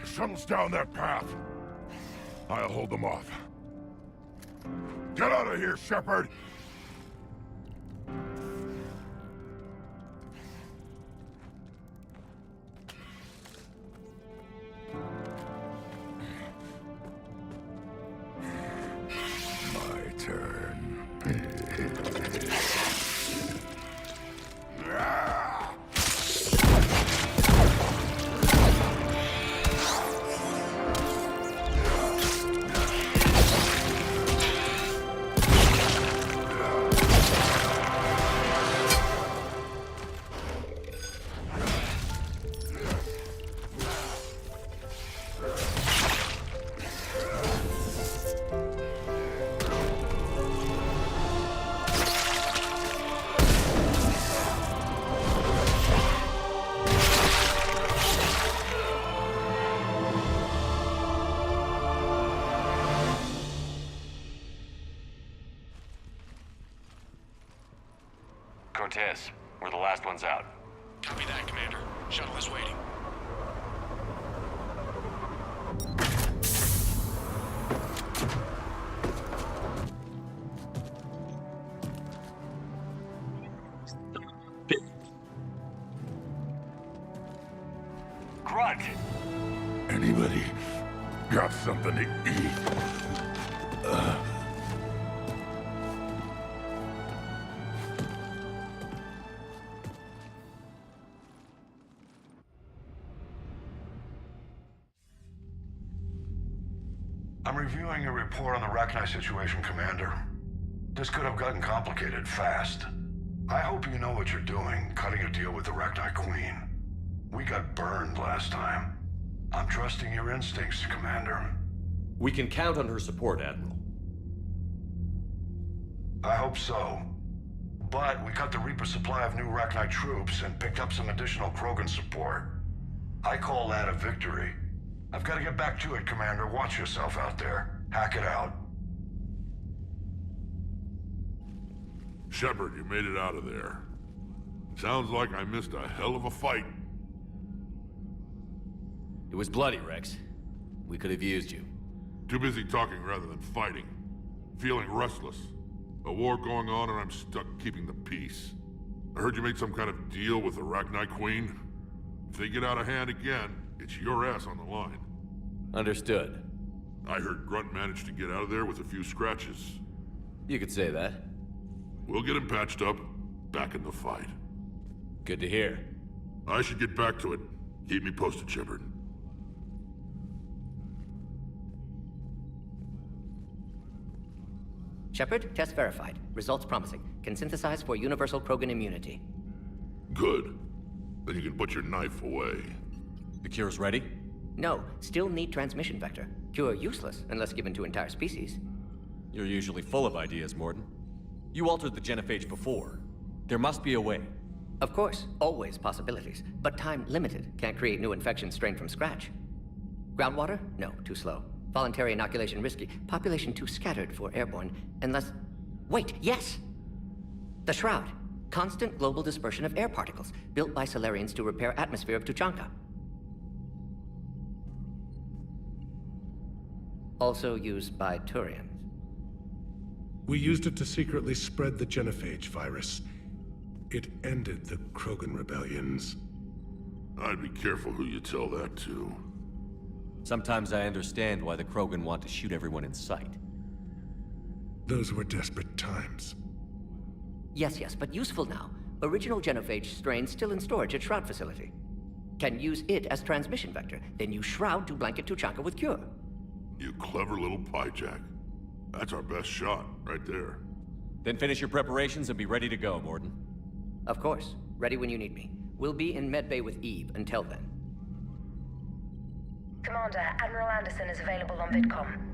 Speaker 15: Shuttles down that path. I'll hold them off. Get out of here, Shepard! My turn.
Speaker 5: Cortez, we're the last ones out.
Speaker 8: Copy that, Commander. Shuttle is waiting.
Speaker 5: Grunt!
Speaker 15: Anybody got something to eat?
Speaker 10: I'm reviewing your report on the Rachni situation, Commander. This could have gotten complicated fast. I hope you know what you're doing, cutting a deal with the Rachni Queen. We got burned last time. I'm trusting your instincts, Commander.
Speaker 11: We can count on her support, Admiral.
Speaker 10: I hope so. But we cut the Reaper supply of new Rachni troops and picked up some additional Krogan support. I call that a victory. I've got to get back to it, Commander. Watch yourself out there. Hack it out.
Speaker 15: Shepard, you made it out of there. Sounds like I missed a hell of a fight.
Speaker 11: It was bloody, Rex. We could have used you.
Speaker 15: Too busy talking rather than fighting. Feeling restless. A war going on and I'm stuck keeping the peace. I heard you made some kind of deal with the Rachni Queen. If they get out of hand again, it's your ass on the line.
Speaker 11: Understood.
Speaker 15: I heard Grunt managed to get out of there with a few scratches.
Speaker 11: You could say that.
Speaker 15: We'll get him patched up, back in the fight.
Speaker 11: Good to hear.
Speaker 15: I should get back to it. Keep me posted, Shepard.
Speaker 18: Shepard, test verified. Results promising. Can synthesize for universal Krogan immunity.
Speaker 15: Good. Then you can put your knife away.
Speaker 11: The cure's ready?
Speaker 18: No, still need transmission vector. Cure useless unless given to entire species.
Speaker 11: You're usually full of ideas, Morden. You altered the genophage before. There must be a way.
Speaker 18: Of course, always possibilities. But time limited. Can't create new infections strained from scratch. Groundwater? No, too slow. Voluntary inoculation risky. Population too scattered for airborne. Unless... Wait, yes! The Shroud. Constant global dispersion of air particles, built by Solarians to repair atmosphere of Tuchanka. Also used by Turians.
Speaker 16: We used it to secretly spread the genophage virus. It ended the Krogan rebellions.
Speaker 15: I'd be careful who you tell that to.
Speaker 11: Sometimes I understand why the Krogan want to shoot everyone in sight.
Speaker 16: Those were desperate times.
Speaker 18: Yes, but useful now. Original genophage strain still in storage at Shroud facility. Can use it as transmission vector, then use Shroud to blanket Tuchanka with cure.
Speaker 15: You clever little pyjack. That's our best shot, right there.
Speaker 11: Then finish your preparations and be ready to go, Morden.
Speaker 18: Of course. Ready when you need me. We'll be in medbay with Eve until then.
Speaker 9: Commander, Admiral Anderson is available on VidCom.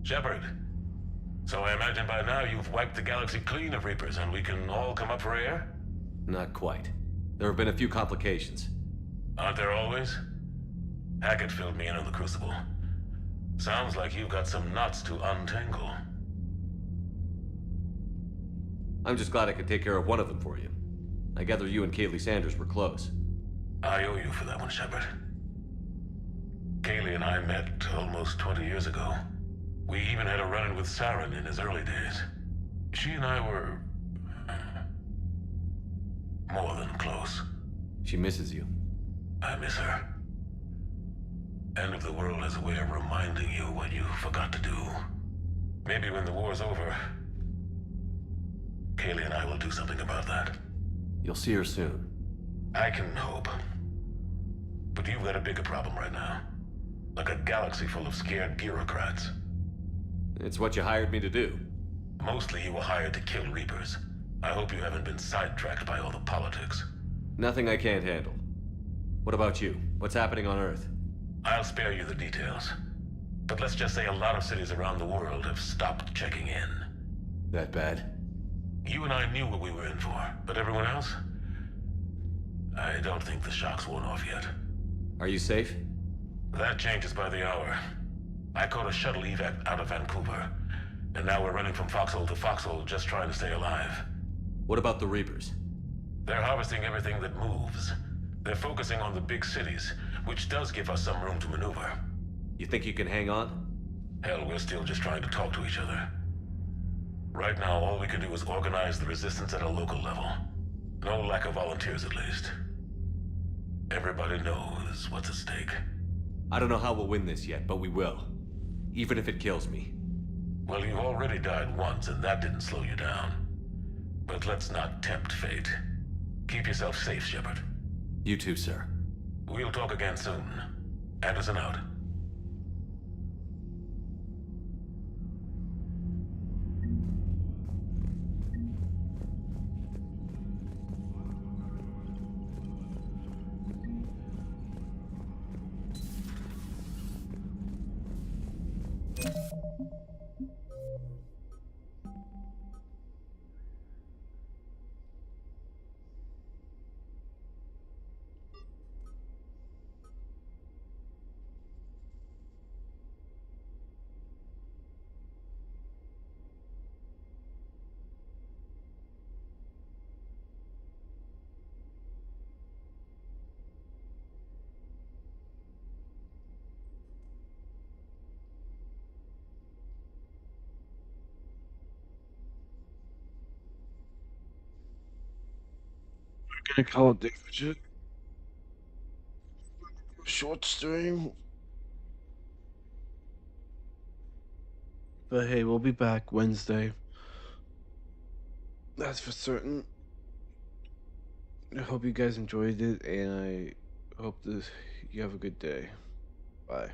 Speaker 10: Shepard. So I imagine by now you've wiped the galaxy clean of Reapers and we can all come up for air?
Speaker 11: Not quite. There have been a few complications.
Speaker 10: Aren't there always? Hackett filled me in on the Crucible. Sounds like you've got some knots to untangle.
Speaker 11: I'm just glad I could take care of one of them for you. I gather you and Kaylee Sanders were close.
Speaker 10: I owe you for that one, Shepard. Kaylee and I met almost 20 years ago. We even had a run-in with Saren in his early days. She and I were... more than close.
Speaker 11: She misses you.
Speaker 10: I miss her. End of the world has a way of reminding you what you forgot to do. Maybe when the war's over, Kaylee and I will do something about that.
Speaker 11: You'll see her soon.
Speaker 10: I can hope. But you've got a bigger problem right now. Like a galaxy full of scared bureaucrats.
Speaker 11: It's what you hired me to do.
Speaker 10: Mostly you were hired to kill Reapers. I hope you haven't been sidetracked by all the politics.
Speaker 11: Nothing I can't handle. What about you? What's happening on Earth?
Speaker 10: I'll spare you the details. But let's just say a lot of cities around the world have stopped checking in.
Speaker 11: That bad?
Speaker 10: You and I knew what we were in for, but everyone else? I don't think the shock's worn off yet.
Speaker 11: Are you safe?
Speaker 10: That changes by the hour. I caught a shuttle evac out of Vancouver, and now we're running from foxhole to foxhole just trying to stay alive.
Speaker 11: What about the Reapers?
Speaker 10: They're harvesting everything that moves. They're focusing on the big cities, which does give us some room to maneuver.
Speaker 11: You think you can hang on?
Speaker 10: Hell, we're still just trying to talk to each other. Right now, all we can do is organize the resistance at a local level. No lack of volunteers, at least. Everybody knows what's at stake.
Speaker 11: I don't know how we'll win this yet, but we will. Even if it kills me.
Speaker 10: Well, you've already died once, and that didn't slow you down. But let's not tempt fate. Keep yourself safe, Shepard.
Speaker 11: You too, sir.
Speaker 10: We'll talk again soon. Anderson out.
Speaker 1: Gonna call it David. Short stream. But hey, we'll be back Wednesday. That's for certain. I hope you guys enjoyed it, and I hope you have a good day. Bye.